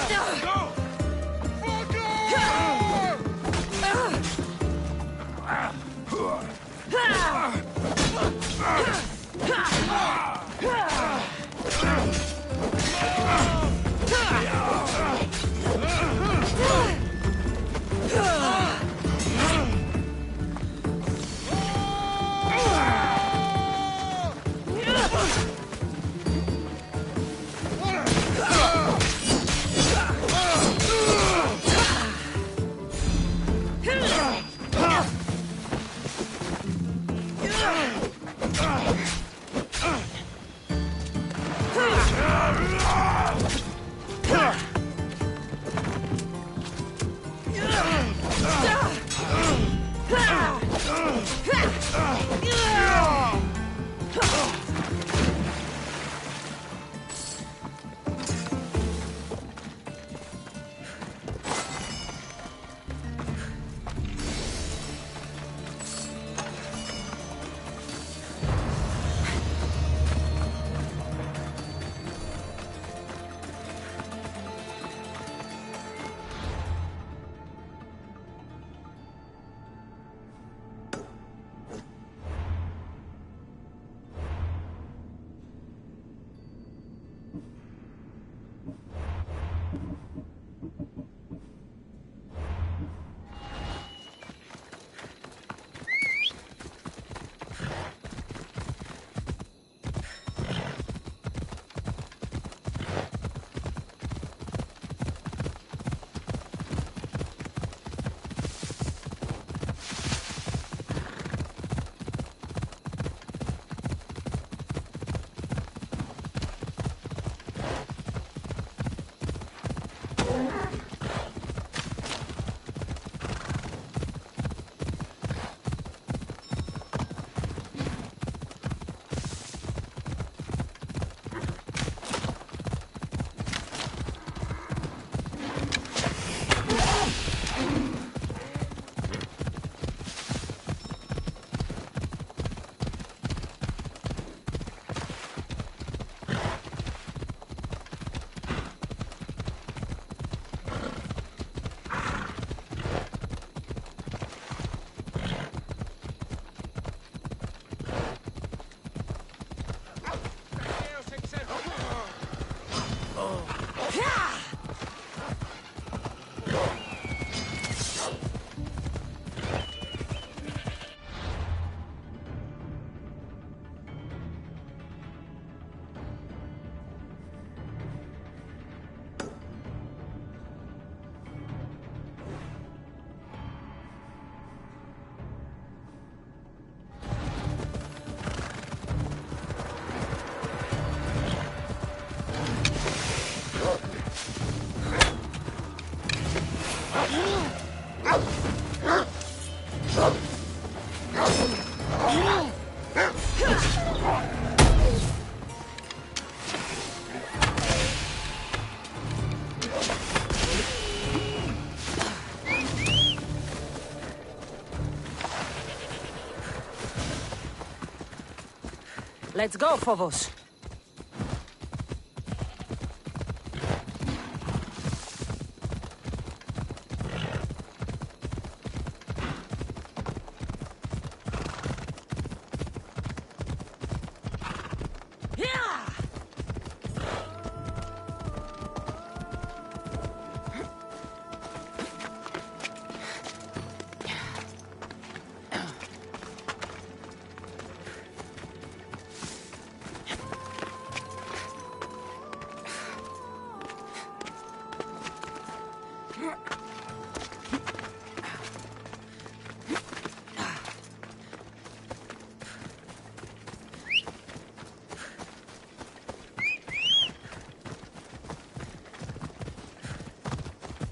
Let's go, Phobos.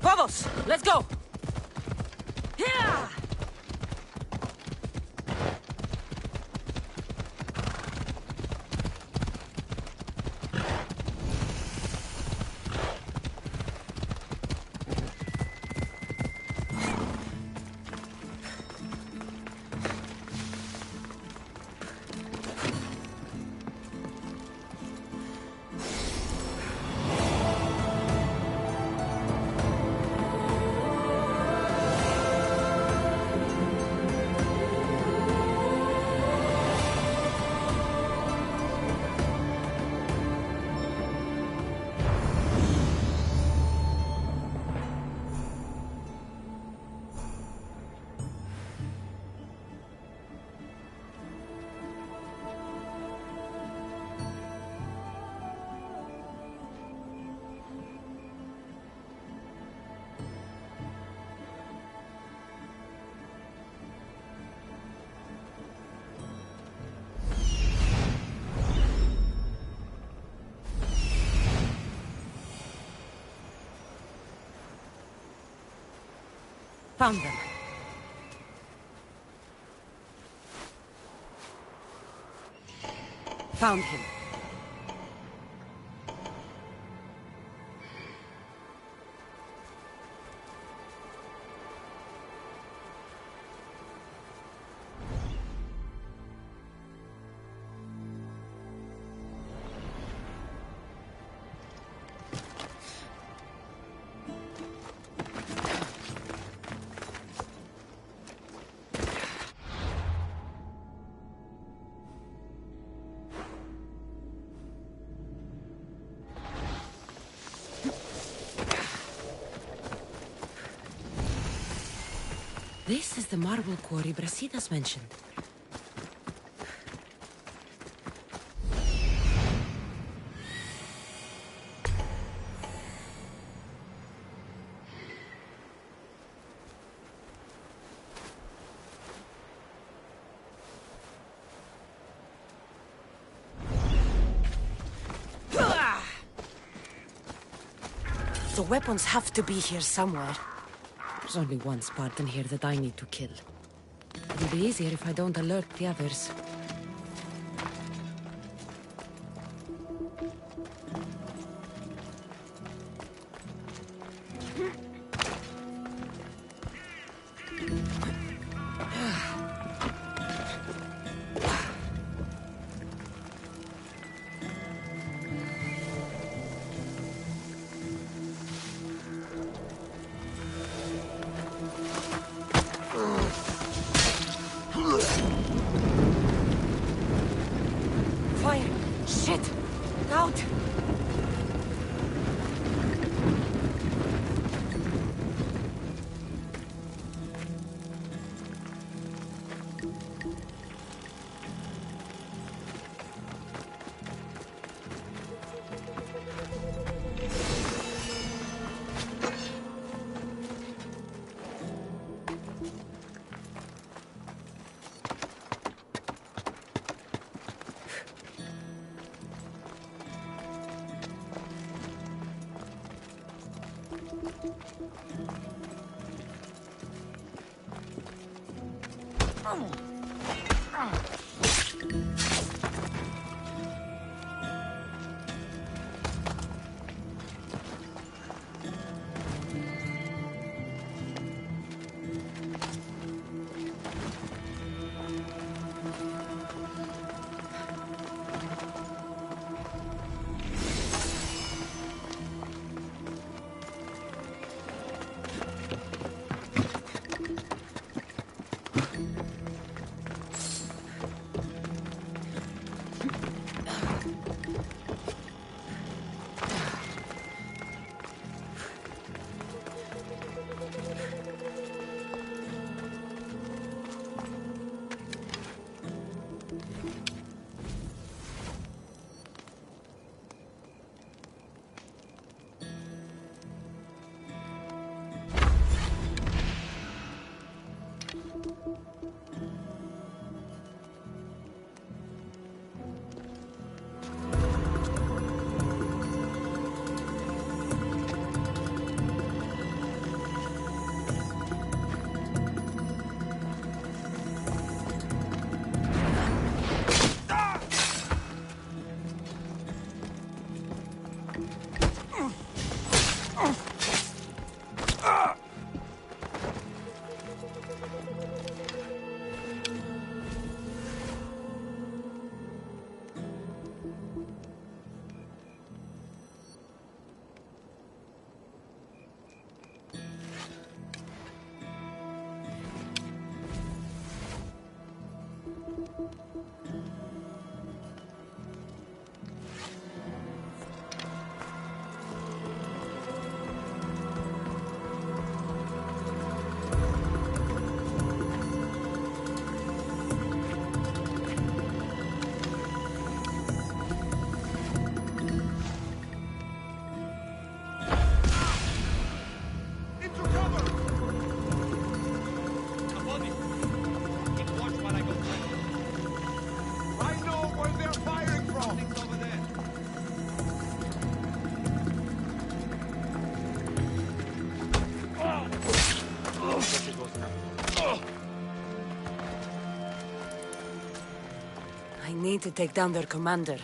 Phobos, let's go! Yeah! Found them. Found him. This is the marble quarry Brasidas mentioned. The weapons have to be here somewhere. There's only one Spartan here that I need to kill. It'll be easier if I don't alert the others. Fire! Shit! Out! I need to take down their commander.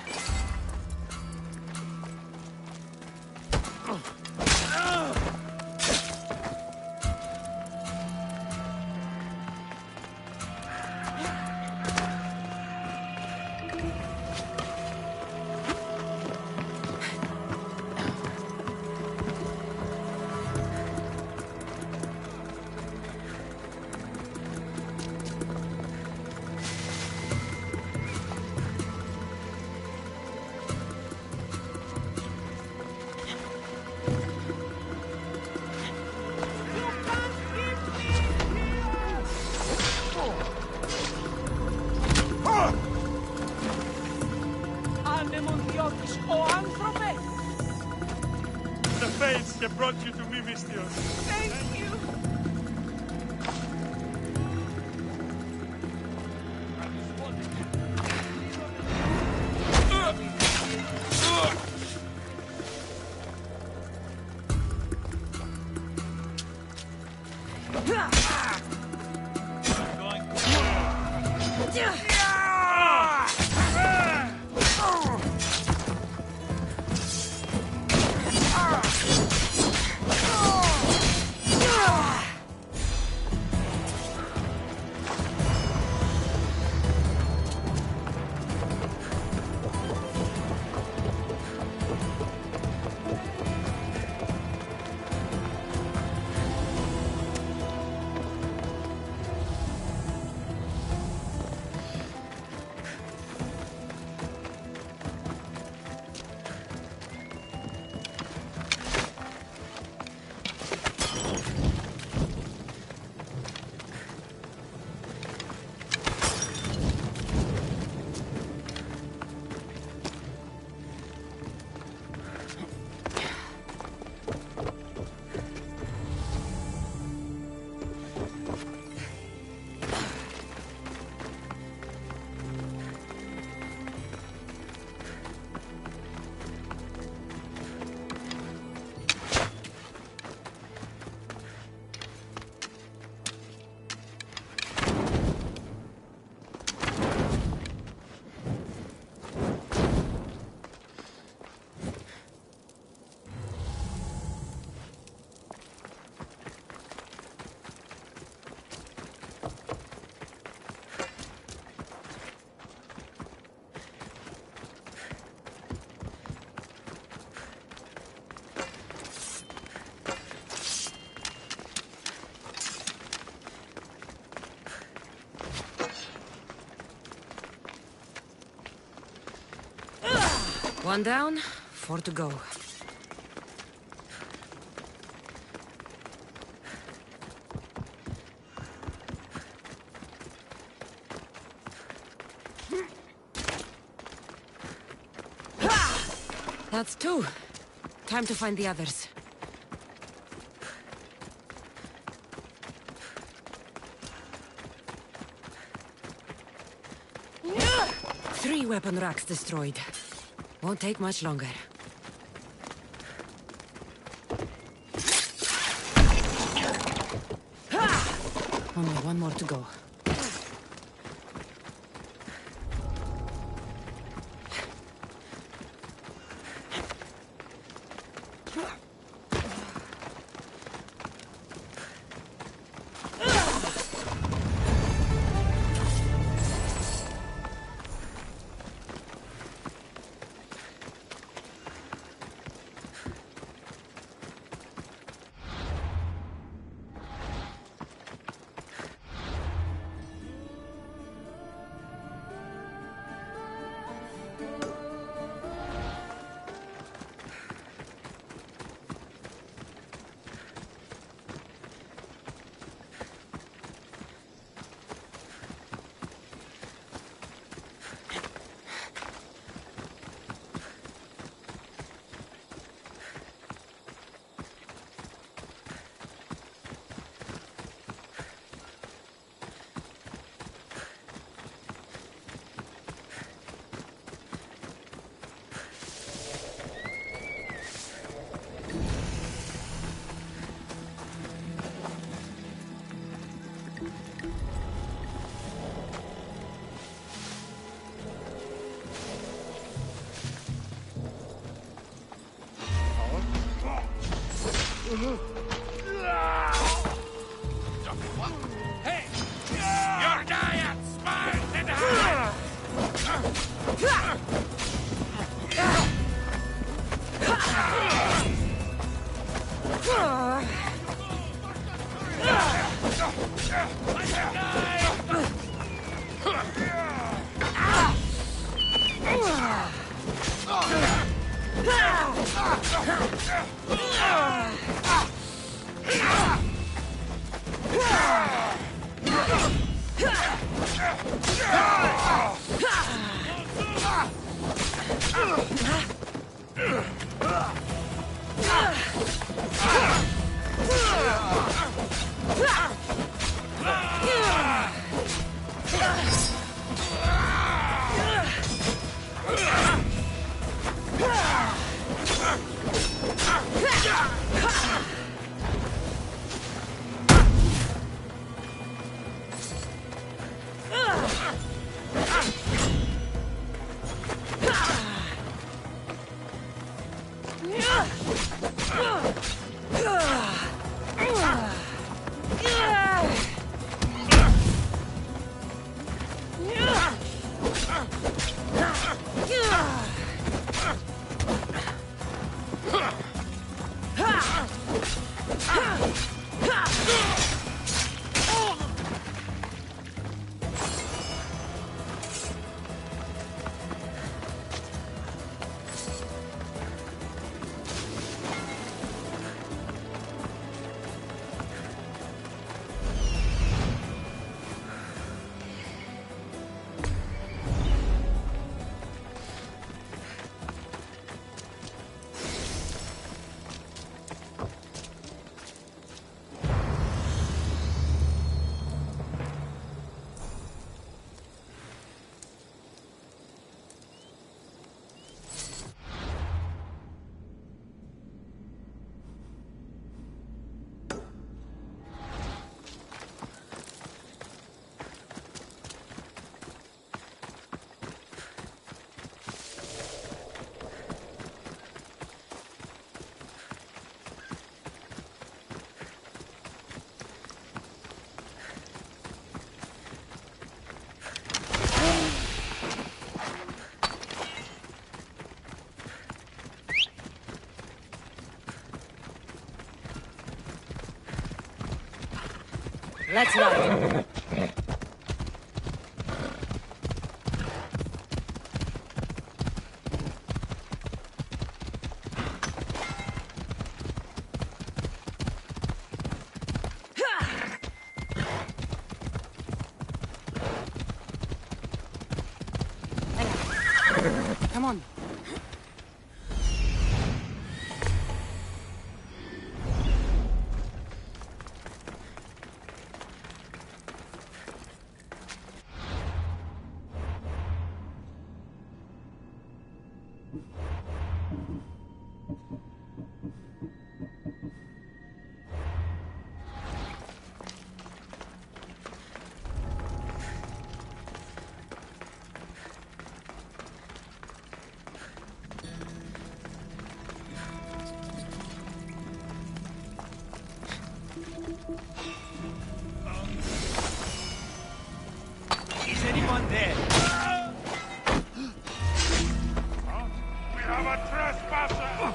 The fates have brought you to me, Vistios. Thank you! One down, 4 to go. That's 2. Time to find the others. Three weapon racks destroyed. Won't take much longer. Only one more to go. Hey! Your diet! Smart and high! Let's ride. Come on. Is anyone there? We have a trespasser!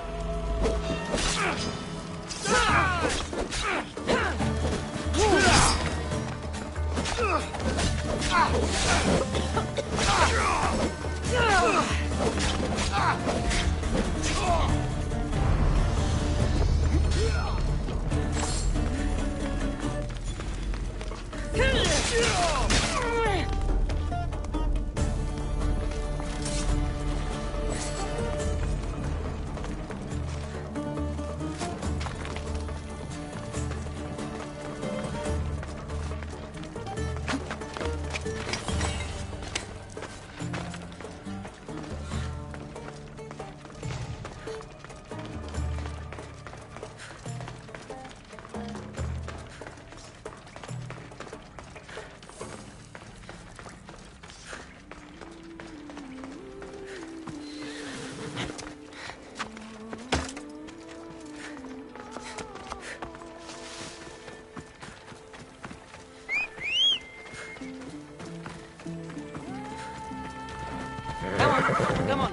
Come on.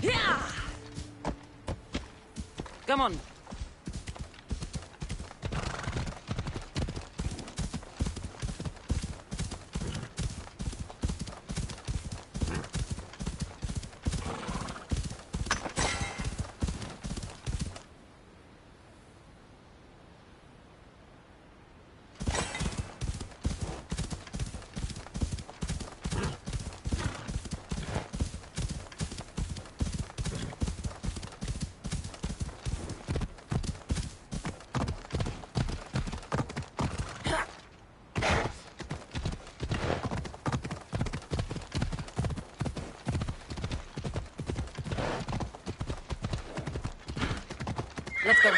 Yeah. Come on. Let's go.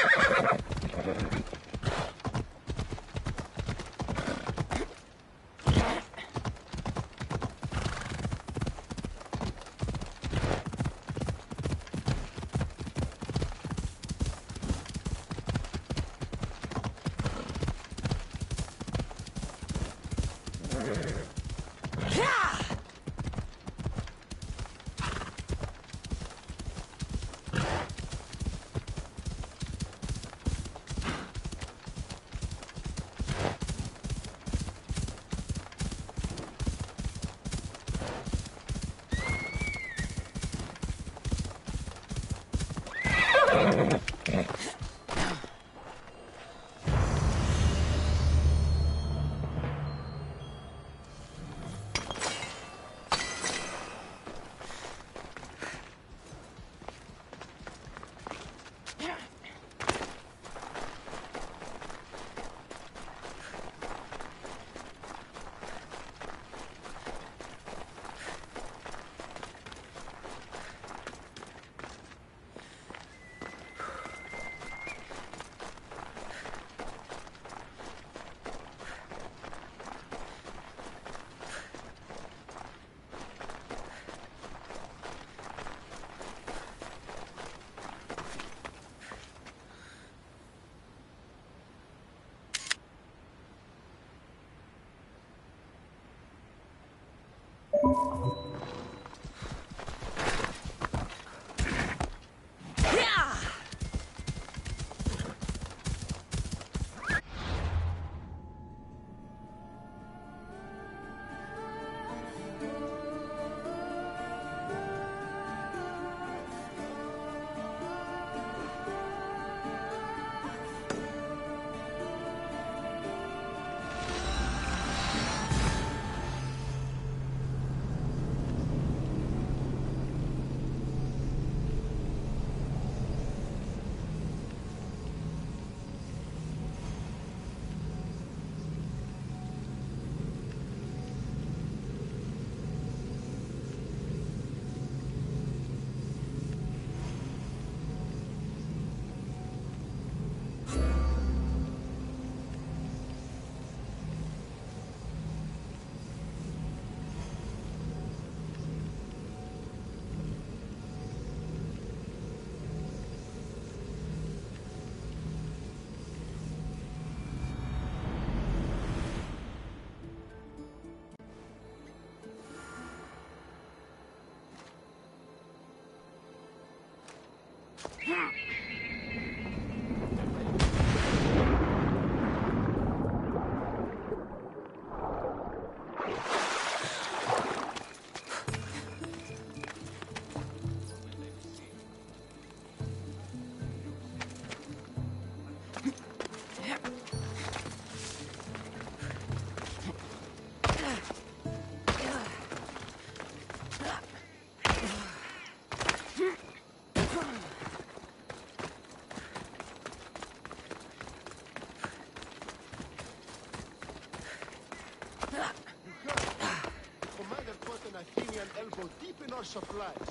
Elbow deep in our supplies.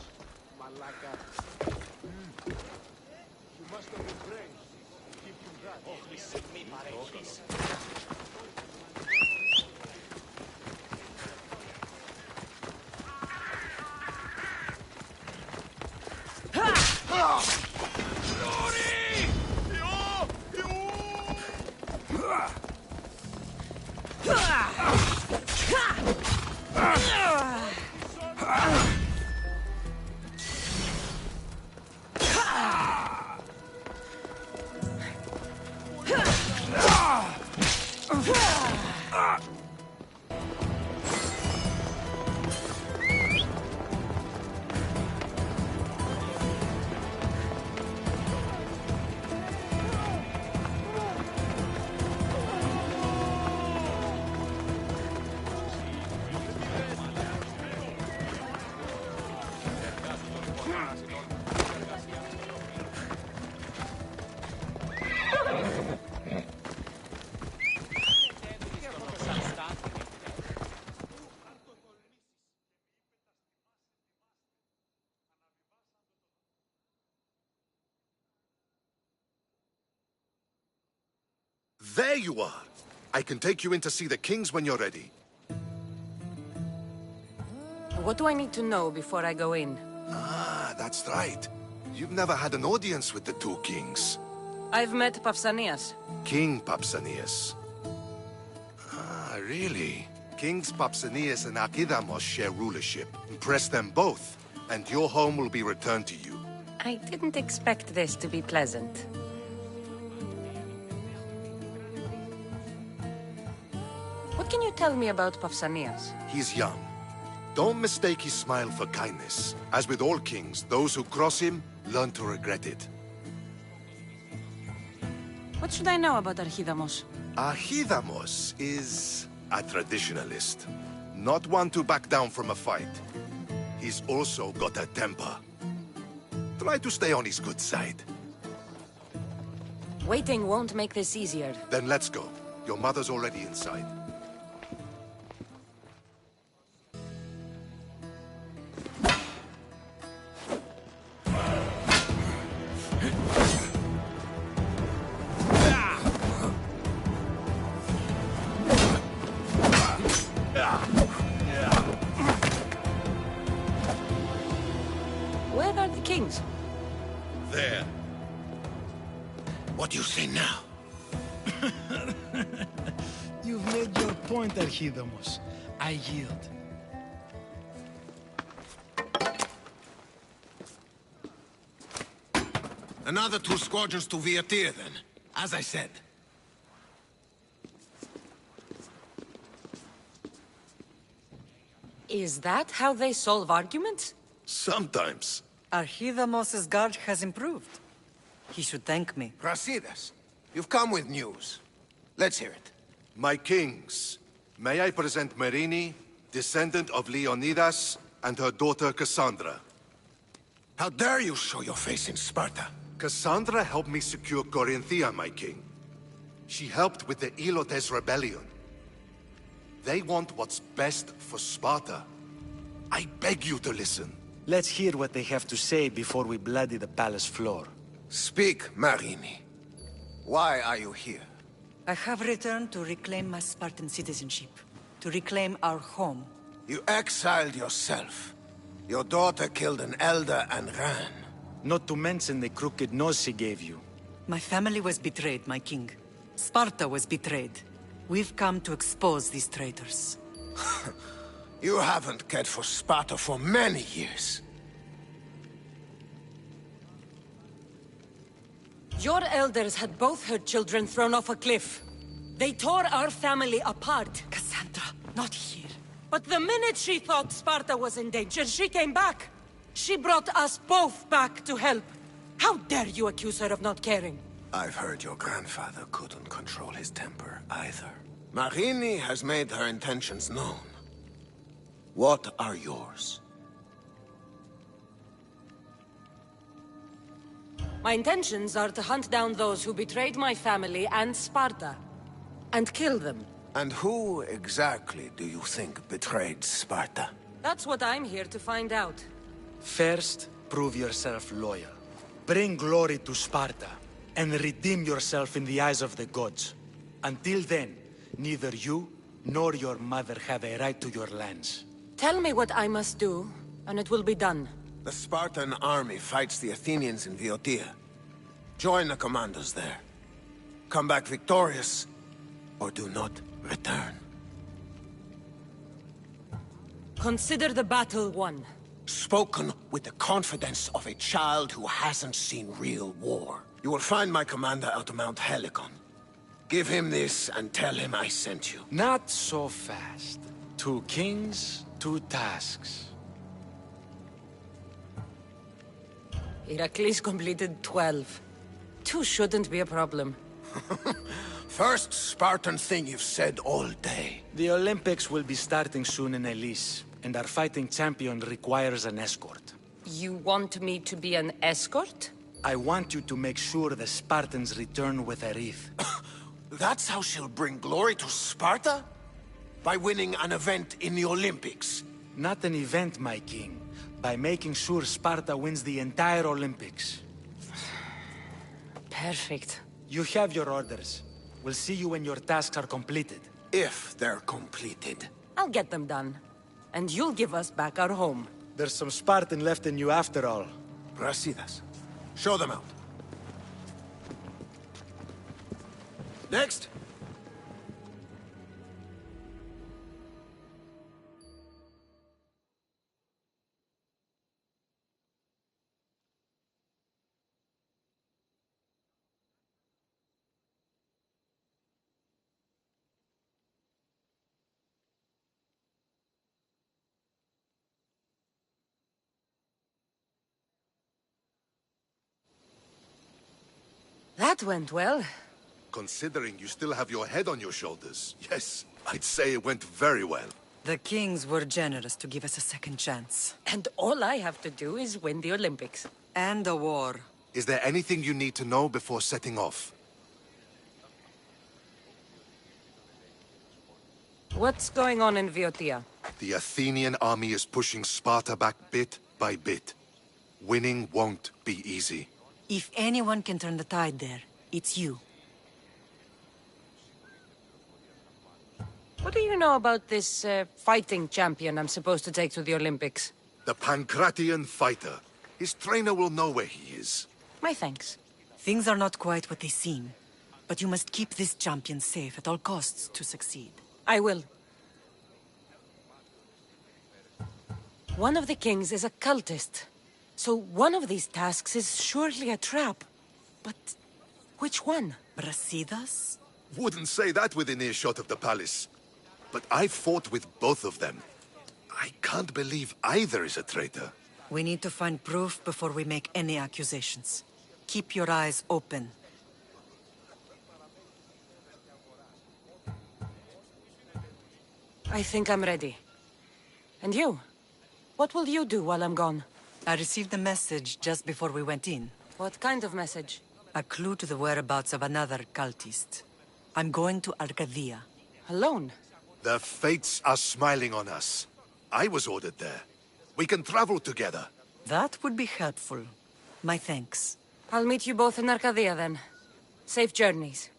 Malaka. You must have been brave. Keep him that. Oh, listen me, Paredes. There you are! I can take you in to see the kings when you're ready. What do I need to know before I go in? Ah, that's right. You've never had an audience with the two kings. I've met Pausanias. King Pausanias. Ah, really? Kings Pausanias and Archidamos share rulership. Impress them both, and your home will be returned to you. I didn't expect this to be pleasant. What can you tell me about Pausanias? He's young. Don't mistake his smile for kindness. As with all kings, those who cross him learn to regret it. What should I know about Archidamos? Archidamos is a traditionalist. Not one to back down from a fight. He's also got a temper. Try to stay on his good side. Waiting won't make this easier. Then let's go. Your mother's already inside. Where are the kings? There. What do you say now? You've made your point, Archidamos. I yield. Another 2 squadrons to Viatir, then. As I said. Is that how they solve arguments? Sometimes. Archidamos' guard has improved. He should thank me. Brasidas, you've come with news. Let's hear it. My kings, may I present Marini, descendant of Leonidas, and her daughter Cassandra. How dare you show your face in Sparta? Cassandra helped me secure Corinthia, my king. She helped with the Ilotes rebellion. They want what's best for Sparta. I beg you to listen. Let's hear what they have to say before we bloody the palace floor. Speak, Marini. Why are you here? I have returned to reclaim my Spartan citizenship, to reclaim our home. You exiled yourself. Your daughter killed an elder and ran. Not to mention the crooked nose she gave you. My family was betrayed, my king. Sparta was betrayed. We've come to expose these traitors. You haven't cared for Sparta for many years. Your elders had both her children thrown off a cliff. They tore our family apart. Cassandra, not here. But the minute she thought Sparta was in danger, she came back. She brought us both back to help. How dare you accuse her of not caring? I've heard your grandfather couldn't control his temper either. Marini has made her intentions known. What are yours? My intentions are to hunt down those who betrayed my family and Sparta, and kill them. And who exactly do you think betrayed Sparta? That's what I'm here to find out. First, prove yourself loyal. Bring glory to Sparta, and redeem yourself in the eyes of the gods. Until then, neither you nor your mother have a right to your lands. Tell me what I must do, and it will be done. The Spartan army fights the Athenians in Viotia. Join the commandos there. Come back victorious, or do not return. Consider the battle won. Spoken with the confidence of a child who hasn't seen real war. You will find my commander out of Mount Helicon. Give him this and tell him I sent you. Not so fast. 2 kings, 2 tasks. Heracles completed 12. 2 shouldn't be a problem. First Spartan thing you've said all day. The Olympics will be starting soon in Elise, and our fighting champion requires an escort. You want me to be an escort? I want you to make sure the Spartans return with a wreath. That's how she'll bring glory to Sparta? By winning an event in the Olympics? Not an event, my king. By making sure Sparta wins the entire Olympics. Perfect. You have your orders. We'll see you when your tasks are completed. If they're completed. I'll get them done. And you'll give us back our home. There's some Spartan left in you after all. Brasidas, show them out. Next. That went well. Considering you still have your head on your shoulders, yes, I'd say it went very well. The kings were generous to give us a second chance. And all I have to do is win the Olympics. And a war. Is there anything you need to know before setting off? What's going on in Viotia? The Athenian army is pushing Sparta back bit by bit. Winning won't be easy. If anyone can turn the tide there, it's you. What do you know about this fighting champion I'm supposed to take to the Olympics? The Pancratian fighter. His trainer will know where he is. My thanks. Things are not quite what they seem. But you must keep this champion safe at all costs to succeed. I will. One of the kings is a cultist. So one of these tasks is surely a trap. But which one? Brasidas? Wouldn't say that within earshot of the palace. But I fought with both of them. I can't believe either is a traitor. We need to find proof before we make any accusations. Keep your eyes open. I think I'm ready. And you? What will you do while I'm gone? I received a message just before we went in. What kind of message? A clue to the whereabouts of another cultist. I'm going to Arcadia. Alone? The fates are smiling on us. I was ordered there. We can travel together. That would be helpful. My thanks. I'll meet you both in Arcadia then. Safe journeys.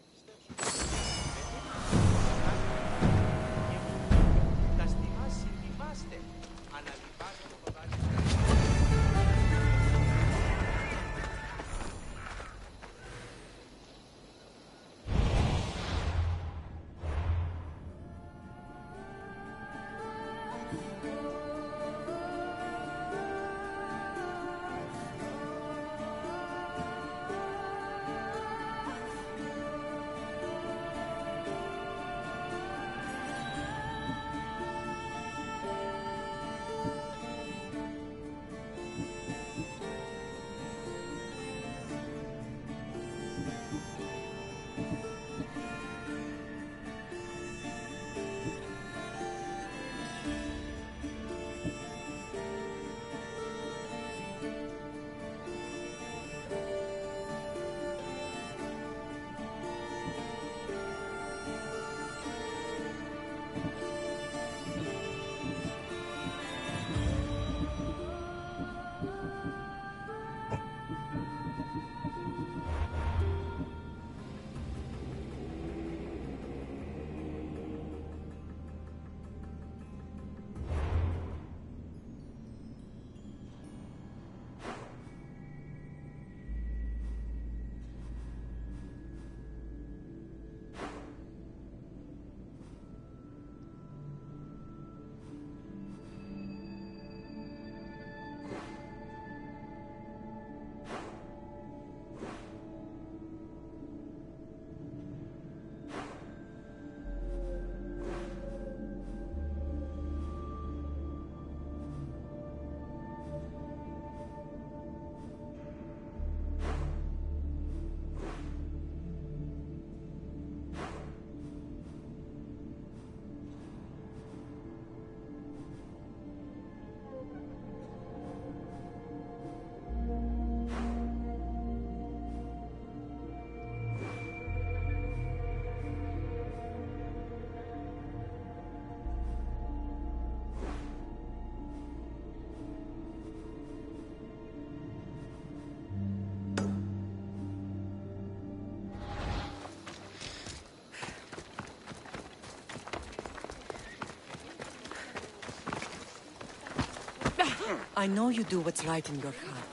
I know you do what's right in your heart,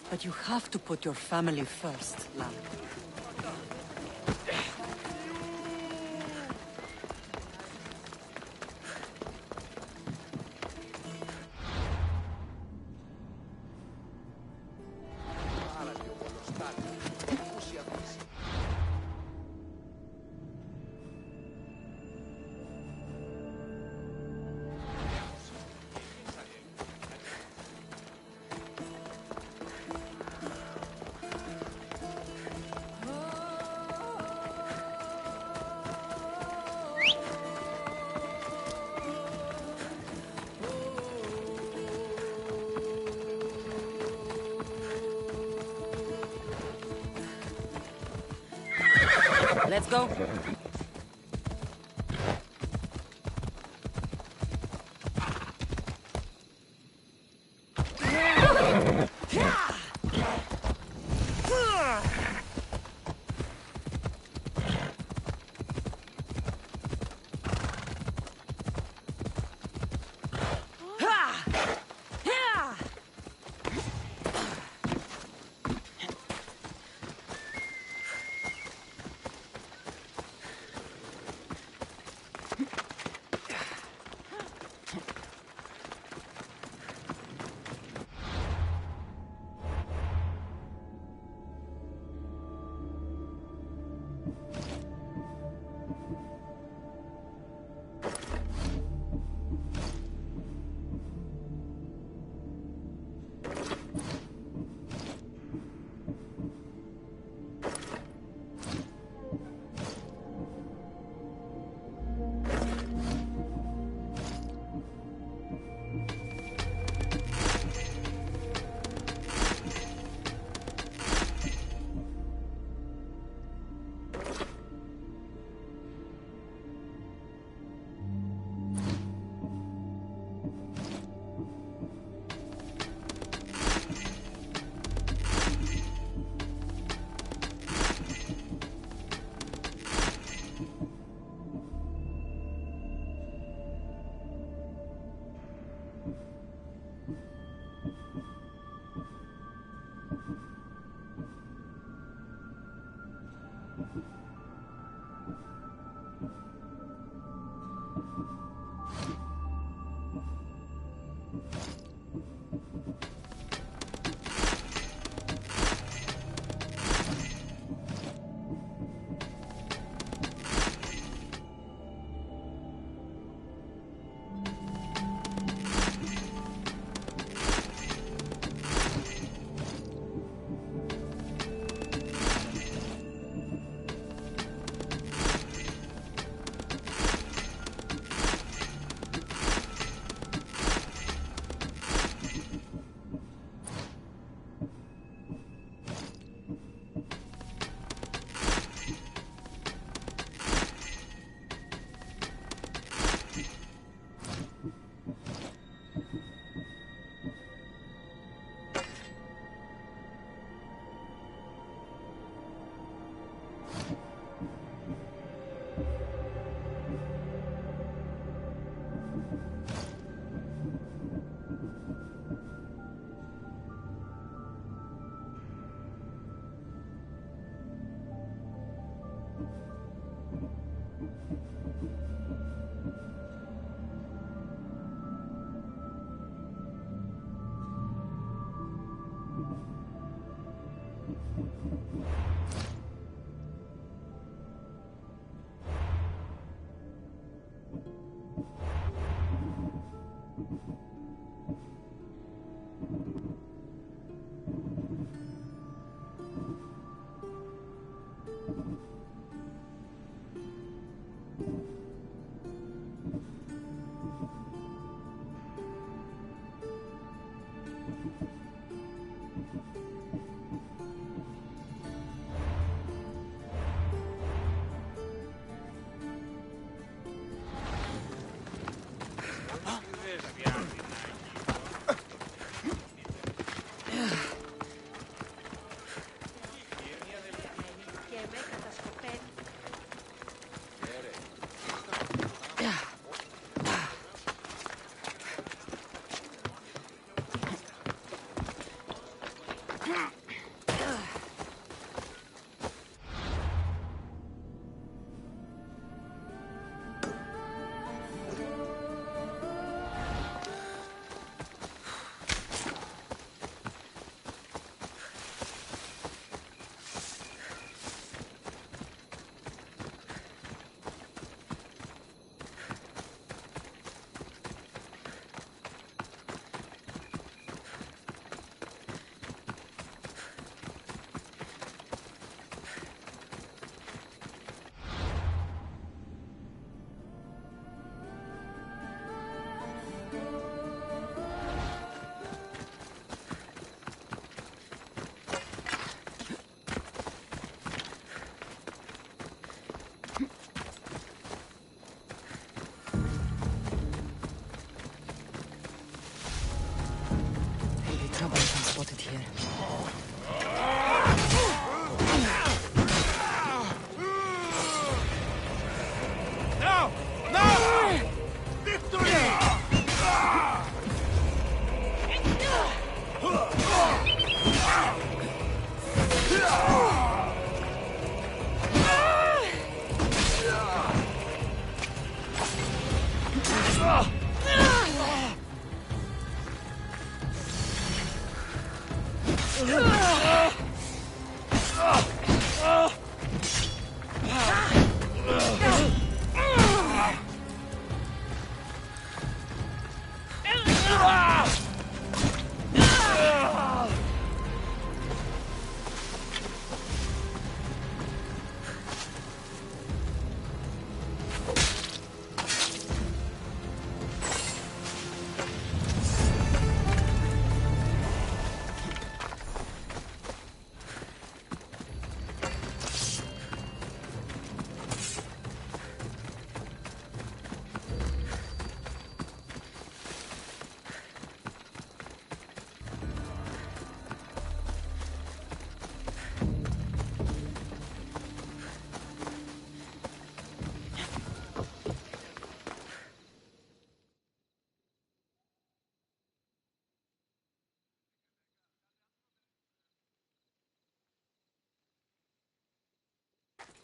but you have to put your family first, love. Let's go.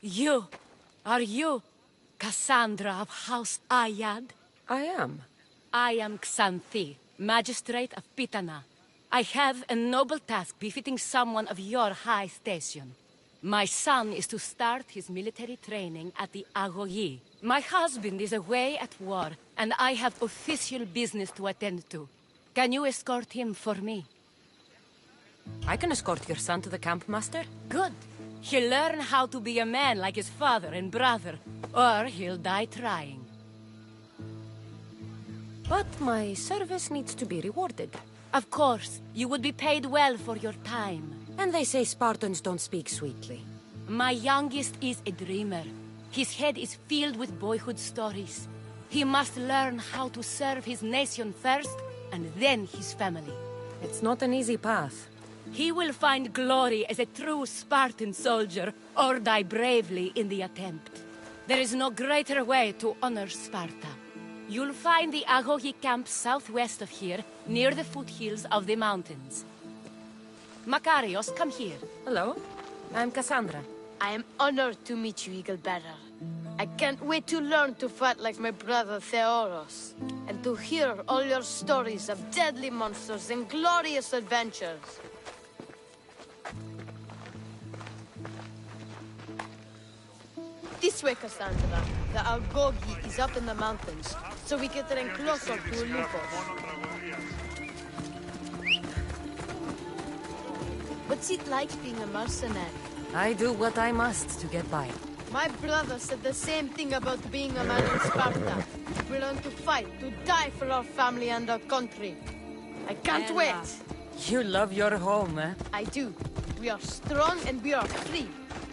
You! Are you Cassandra of House Ayad? I am. I am Xanthi, Magistrate of Pitana. I have a noble task befitting someone of your high station. My son is to start his military training at the AQUI. My husband is away at war, and I have official business to attend to. Can you escort him for me? I can escort your son to the camp, Master. Good. He'll learn how to be a man like his father and brother, or he'll die trying. But my service needs to be rewarded. Of course. You would be paid well for your time. And they say Spartans don't speak sweetly. My youngest is a dreamer. His head is filled with boyhood stories. He must learn how to serve his nation first, and then his family. It's not an easy path. He will find glory as a true Spartan soldier, or die bravely in the attempt. There is no greater way to honor Sparta. You'll find the AQUI camp southwest of here, near the foothills of the mountains. Makarios, come here. Hello, I'm Cassandra. I am honored to meet you, Eagle Bearer. I can't wait to learn to fight like my brother Theoros, and to hear all your stories of deadly monsters and glorious adventures. This way, Cassandra. The Algogi is up in the mountains, so we can train closer to Olympus. What's it like being a mercenary? I do what I must to get by. My brother said the same thing about being a man in Sparta. We learn to fight, to die for our family and our country. I can't wait. You love your home, eh? I do. We are strong and we are free.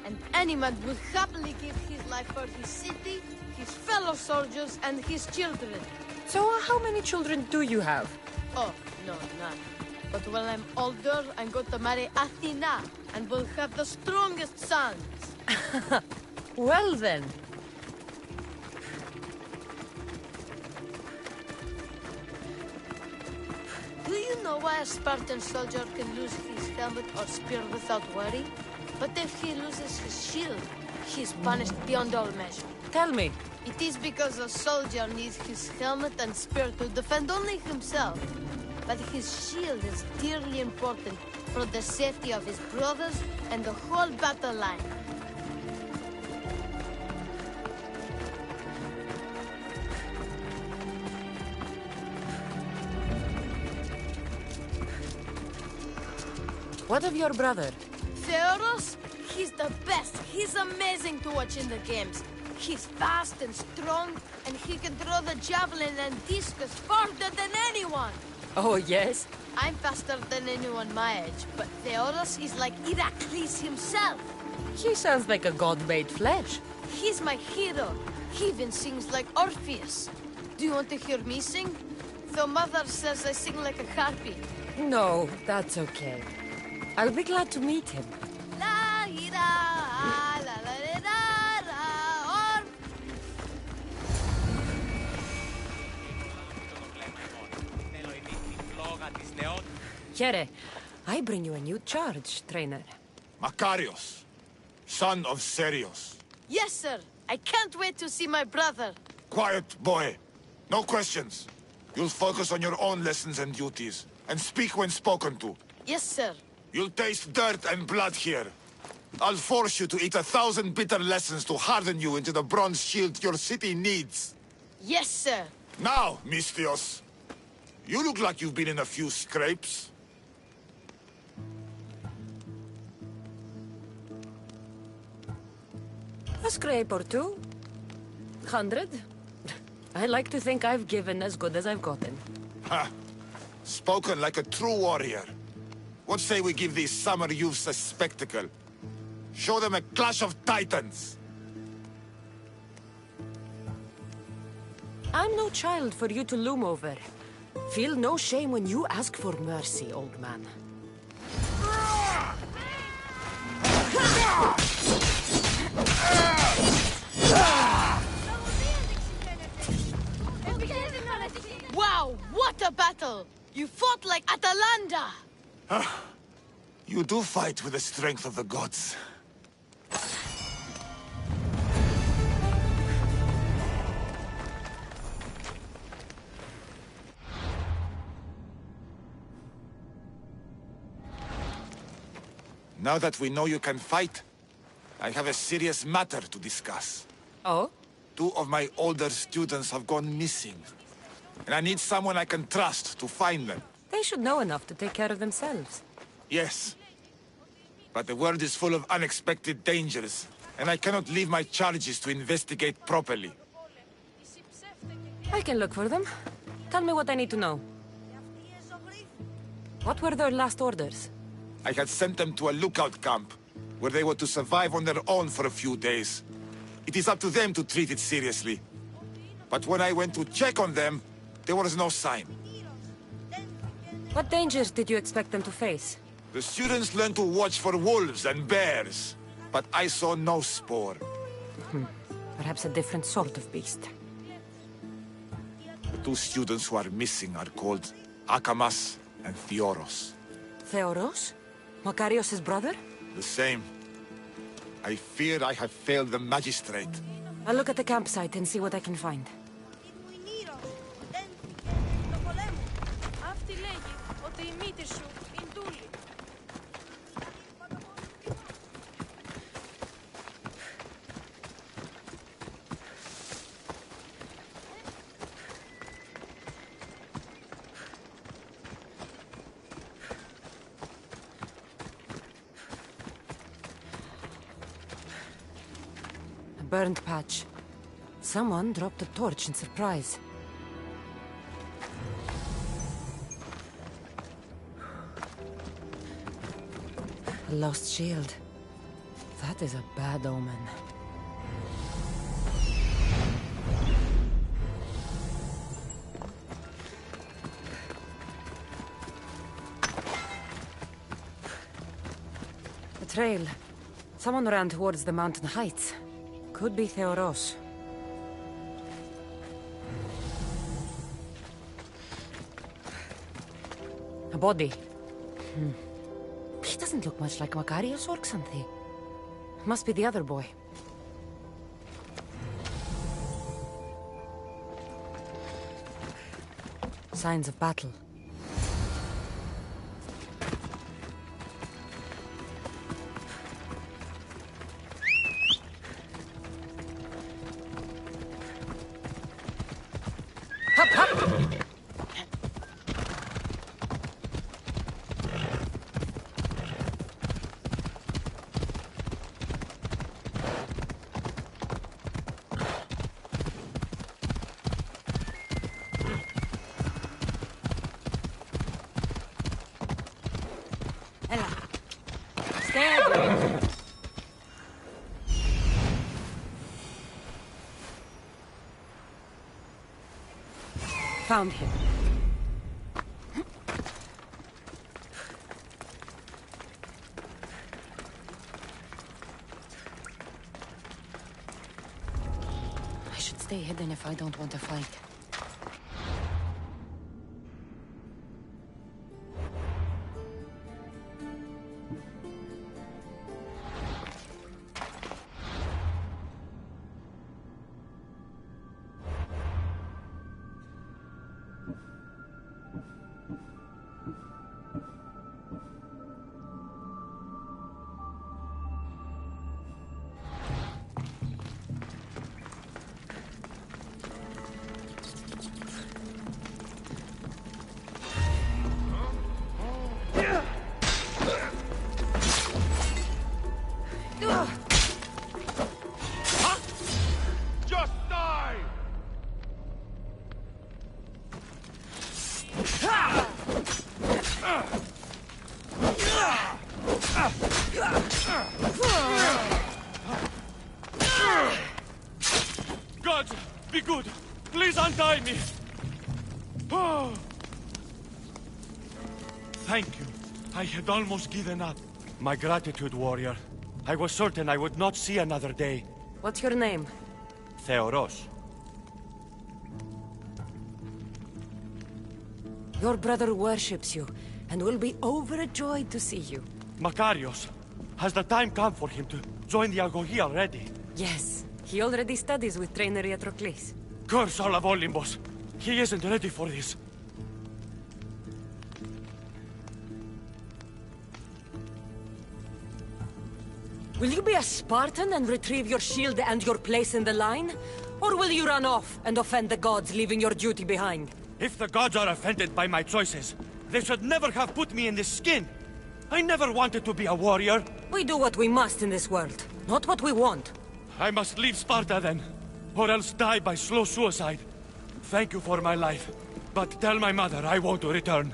And any man will happily give his life for his city, his fellow soldiers, and his children. So how many children do you have? Oh, no, none. But when I'm older, I'm going to marry Athena, and we'll have the strongest sons. Well then. Do you know why a Spartan soldier can lose his helmet or spear without worry? But if he loses his shield, he's punished beyond all measure. Tell me. It is because a soldier needs his helmet and spear to defend only himself. But his shield is dearly important for the safety of his brothers and the whole battle line. What of your brother? Theoros? He's the best. He's amazing to watch in the games. He's fast and strong, and he can throw the javelin and discus farther than anyone. Oh, yes? I'm faster than anyone my age, but Theoros is like Heracles himself. He sounds like a god made flesh. He's my hero. He even sings like Orpheus. Do you want to hear me sing? Though Mother says I sing like a harpy. No, that's okay. I'll be glad to meet him. La ira, la la la la, Here, I bring you a new charge, trainer. Makarios, son of Serios. Yes, sir. I can't wait to see my brother. Quiet, boy. No questions. You'll focus on your own lessons and duties, and speak when spoken to. Yes, sir. You'll taste dirt and blood here. I'll force you to eat 1,000 bitter lessons to harden you into the bronze shield your city needs. Yes, sir. Now, Mistios, you look like you've been in a few scrapes. A scrape or two. 100. I like to think I've given as good as I've gotten. Ha! Spoken like a true warrior. What say we give these summer youths a spectacle? Show them a clash of titans! I'm no child for you to loom over. Feel no shame when you ask for mercy, old man. Wow, what a battle! You fought like Atalanta! You do fight with the strength of the gods. Now that we know you can fight, I have a serious matter to discuss. Oh? 2 of my older students have gone missing. And I need someone I can trust to find them. They should know enough to take care of themselves. Yes. But the world is full of unexpected dangers, and I cannot leave my charges to investigate properly. I can look for them. Tell me what I need to know. What were their last orders? I had sent them to a lookout camp, where they were to survive on their own for a few days. It is up to them to treat it seriously. But when I went to check on them, there was no sign. What dangers did you expect them to face? The students learned to watch for wolves and bears, but I saw no spoor. Perhaps a different sort of beast. The 2 students who are missing are called Akamas and Theoros. Theoros? Makarios' brother? The same. I fear I have failed the magistrate. I'll look at the campsite and see what I can find. Burned patch. Someone dropped a torch in surprise. A lost shield. That is a bad omen. A trail. Someone ran towards the mountain heights. Could be Theoros. A body. He doesn't look much like Makarios or Xanthi. Must be the other boy. Signs of battle. Found him. I should stay hidden if I don't want to fight. Gods, be good! Please untie me! Oh. Thank you. I had almost given up. My gratitude, warrior. I was certain I would not see another day. What's your name? Theoros. Your brother worships you, and will be overjoyed to see you. Makarios. Has the time come for him to join the AQUI already? Yes. He already studies with trainer Iatrocles. Curse all of Olympus. He isn't ready for this. Will you be a Spartan and retrieve your shield and your place in the line? Or will you run off and offend the gods, leaving your duty behind? If the gods are offended by my choices, they should never have put me in this skin. I never wanted to be a warrior. We do what we must in this world, not what we want. I must leave Sparta then, or else die by slow suicide. Thank you for my life, but tell my mother I won't return.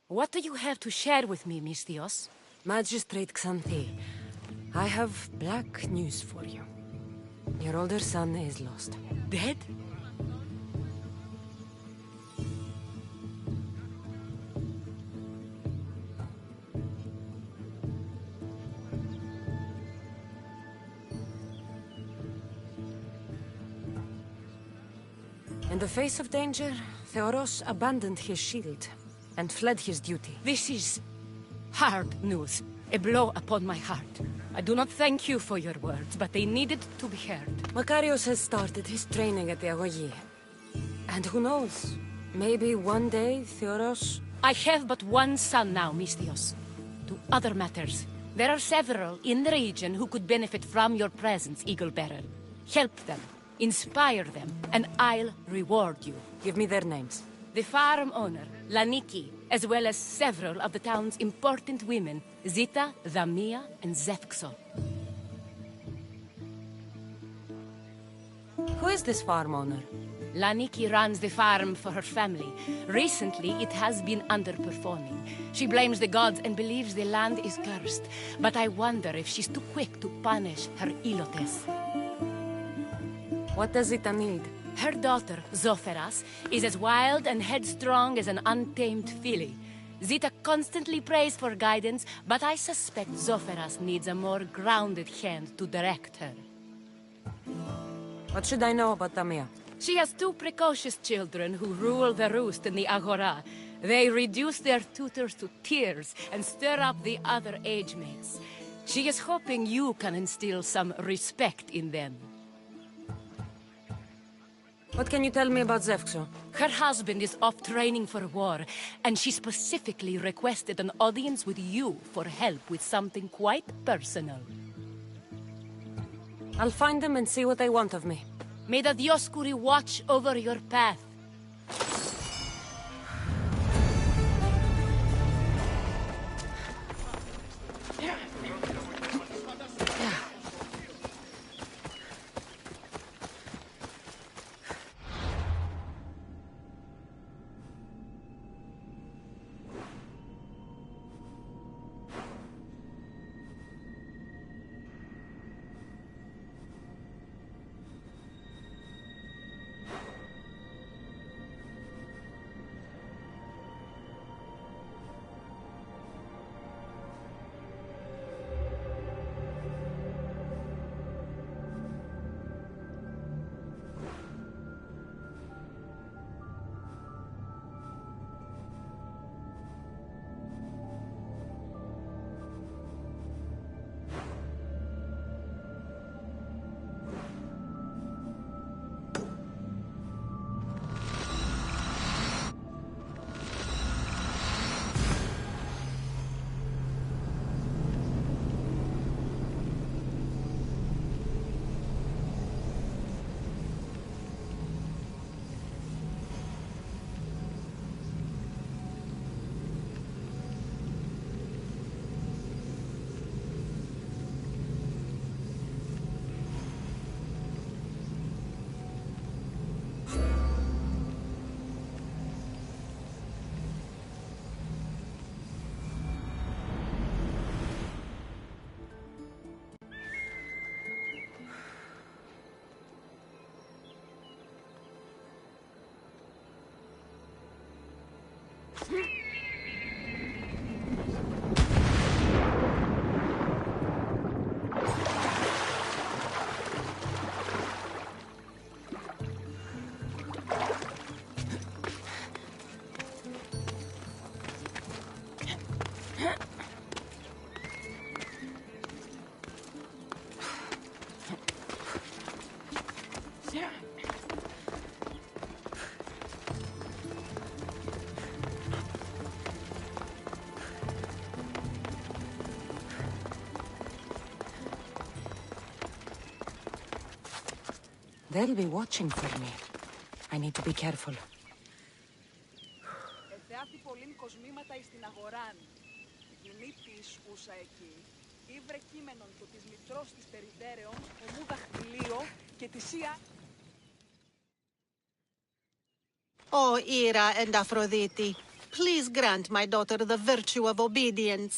What do you have to share with me, Misthios? Magistrate Xanthi, I have black news for you. Your older son is lost. Dead? In the face of danger, Theoros abandoned his shield and fled his duty. This is hard news. A blow upon my heart. I do not thank you for your words, but they needed to be heard. Makarios has started his training at the AQUI. And who knows? Maybe one day, Theoros... I have but one son now, Misthios. To other matters. There are several in the region who could benefit from your presence, Eagle-Bearer. Help them, inspire them, and I'll reward you. Give me their names. The farm owner, Laniki, as well as several of the town's important women, Zita, Zamia, and Zefxo. Who is this farm owner? Laniki runs the farm for her family. Recently, it has been underperforming. She blames the gods and believes the land is cursed. But I wonder if she's too quick to punish her ilotes. What does Zita need? Her daughter, Zoferas, is as wild and headstrong as an untamed filly. Zita constantly prays for guidance, but I suspect Zoferas needs a more grounded hand to direct her. What should I know about Tamia? She has two precocious children who rule the roost in the Agora. They reduce their tutors to tears and stir up the other age mates. She is hoping you can instill some respect in them. What can you tell me about Zevkso? Her husband is off training for war, and she specifically requested an audience with you for help with something quite personal. I'll find them and see what they want of me. May the Dioscuri watch over your path. They'll be watching for me. I need to be careful. Εδάφη πολλήν κοσμήματα εις την αγοράν. Γυνή της ούσα εκεί. Ήβρε κείμενον του της μητρός της περιδέρεων, ομού δαχτυλίο και τυσία. O Ira and Aphrodite, please grant my daughter the virtue of obedience.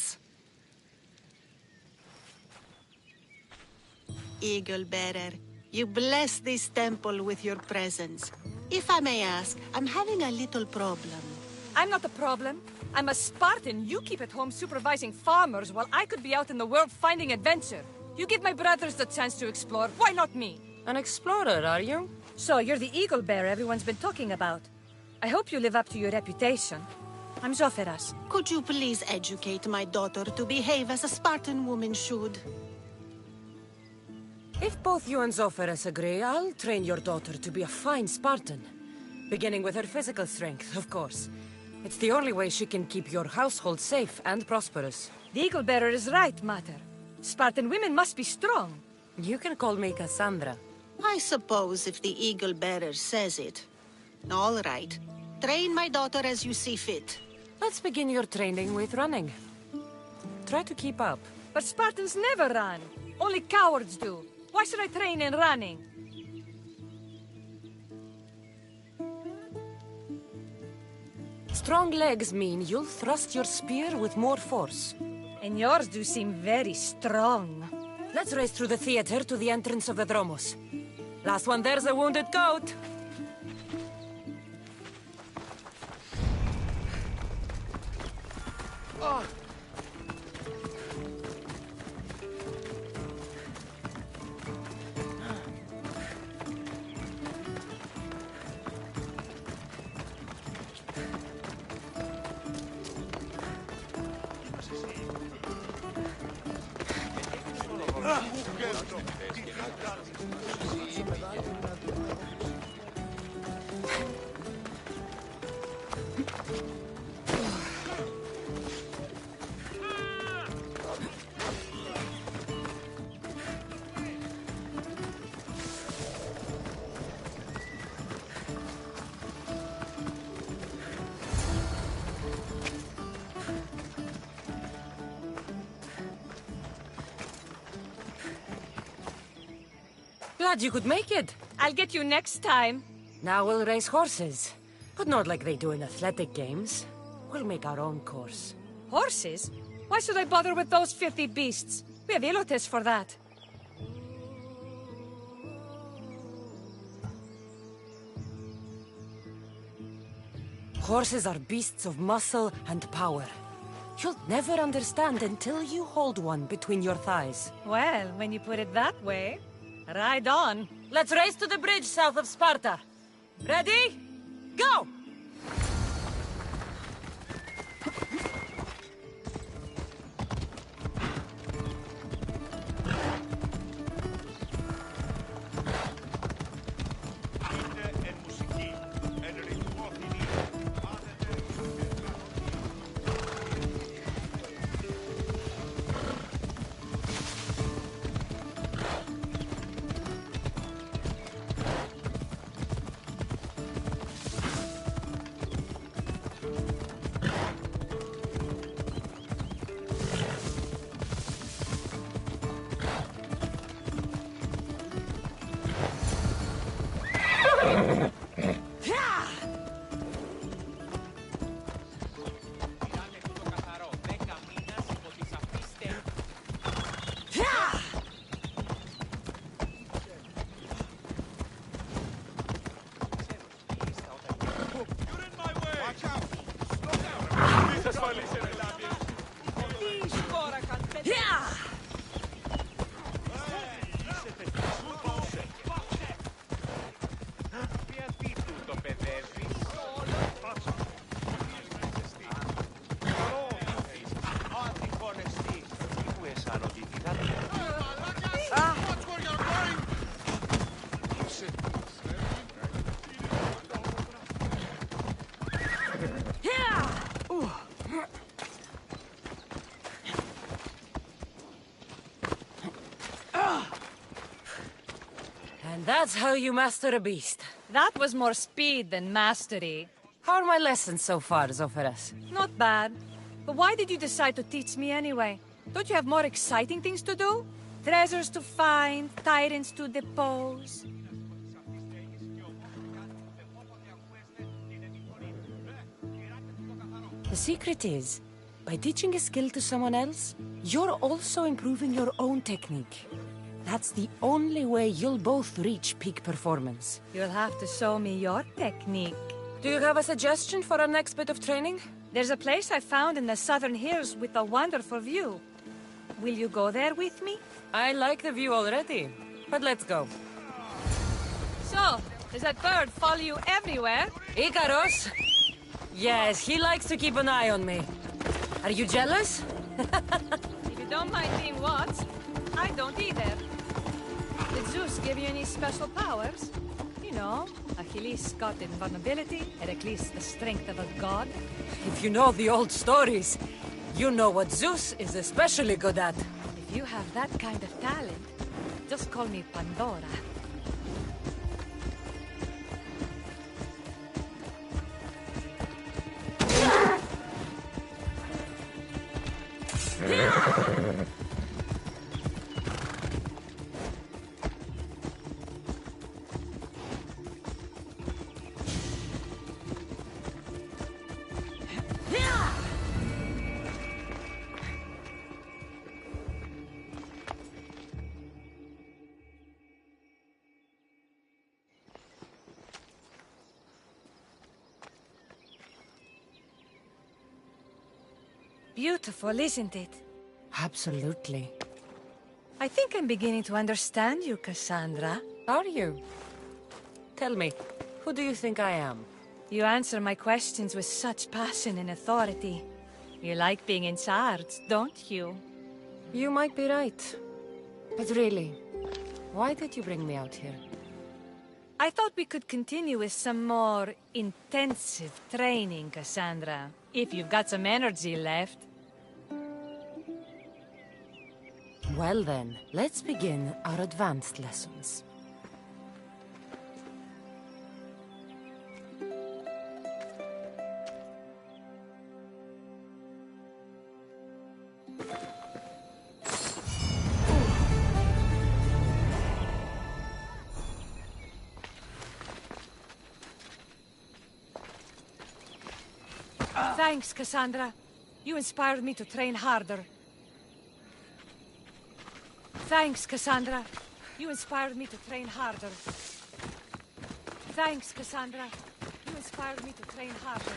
Eagle bearer, you bless this temple with your presence. If I may ask, I'm having a little problem. I'm not the problem. I'm a Spartan. You keep at home supervising farmers while I could be out in the world finding adventure. You give my brothers the chance to explore. Why not me? An explorer, are you? So you're the eagle bearer everyone's been talking about. I hope you live up to your reputation. I'm Zoferas. Could you please educate my daughter to behave as a Spartan woman should? If both you and Zoferas agree, I'll train your daughter to be a fine Spartan. Beginning with her physical strength, of course. It's the only way she can keep your household safe and prosperous. The eagle bearer is right, Mater. Spartan women must be strong. You can call me Cassandra. I suppose if the eagle bearer says it. All right. Train my daughter as you see fit. Let's begin your training with running. Try to keep up. But Spartans never run. Only cowards do. Why should I train in running? Strong legs mean you'll thrust your spear with more force. And yours do seem very strong. Let's race through the theater to the entrance of the Dromos. Last one there's a wounded goat. Glad you could make it. I'll get you next time. Now we'll race horses. But not like they do in athletic games. We'll make our own course. Horses? Why should I bother with those filthy beasts? We have elotes for that. Horses are beasts of muscle and power. You'll never understand until you hold one between your thighs. Well, when you put it that way, ride on. Let's race to the bridge south of Sparta. Ready? Go! That's how you master a beast. That was more speed than mastery. How are my lessons so far, Zoferas? Not bad. But why did you decide to teach me anyway? Don't you have more exciting things to do? Treasures to find, tyrants to depose. The secret is, by teaching a skill to someone else, you're also improving your own technique. That's the only way you'll both reach peak performance. You'll have to show me your technique. Do you have a suggestion for our next bit of training? There's a place I found in the southern hills with a wonderful view. Will you go there with me? I like the view already, but let's go. So, does that bird follow you everywhere? Icaros? Yes, he likes to keep an eye on me. Are you jealous? If you don't mind being watched, I don't either. Did Zeus give you any special powers? You know, Achilles got invulnerability, Heracles the strength of a god. If you know the old stories, you know what Zeus is especially good at. If you have that kind of talent, just call me Pandora. beautiful, isn't it? Absolutely. I think I'm beginning to understand you, Cassandra. Are you? Tell me, who do you think I am? You answer my questions with such passion and authority. You like being in charge, don't you? You might be right. But really, why did you bring me out here? I thought we could continue with some more intensive training, Cassandra. If you've got some energy left. Well then, let's begin our advanced lessons. Thanks, Cassandra. You inspired me to train harder. Thanks, Cassandra. You inspired me to train harder. Thanks, Cassandra. You inspired me to train harder.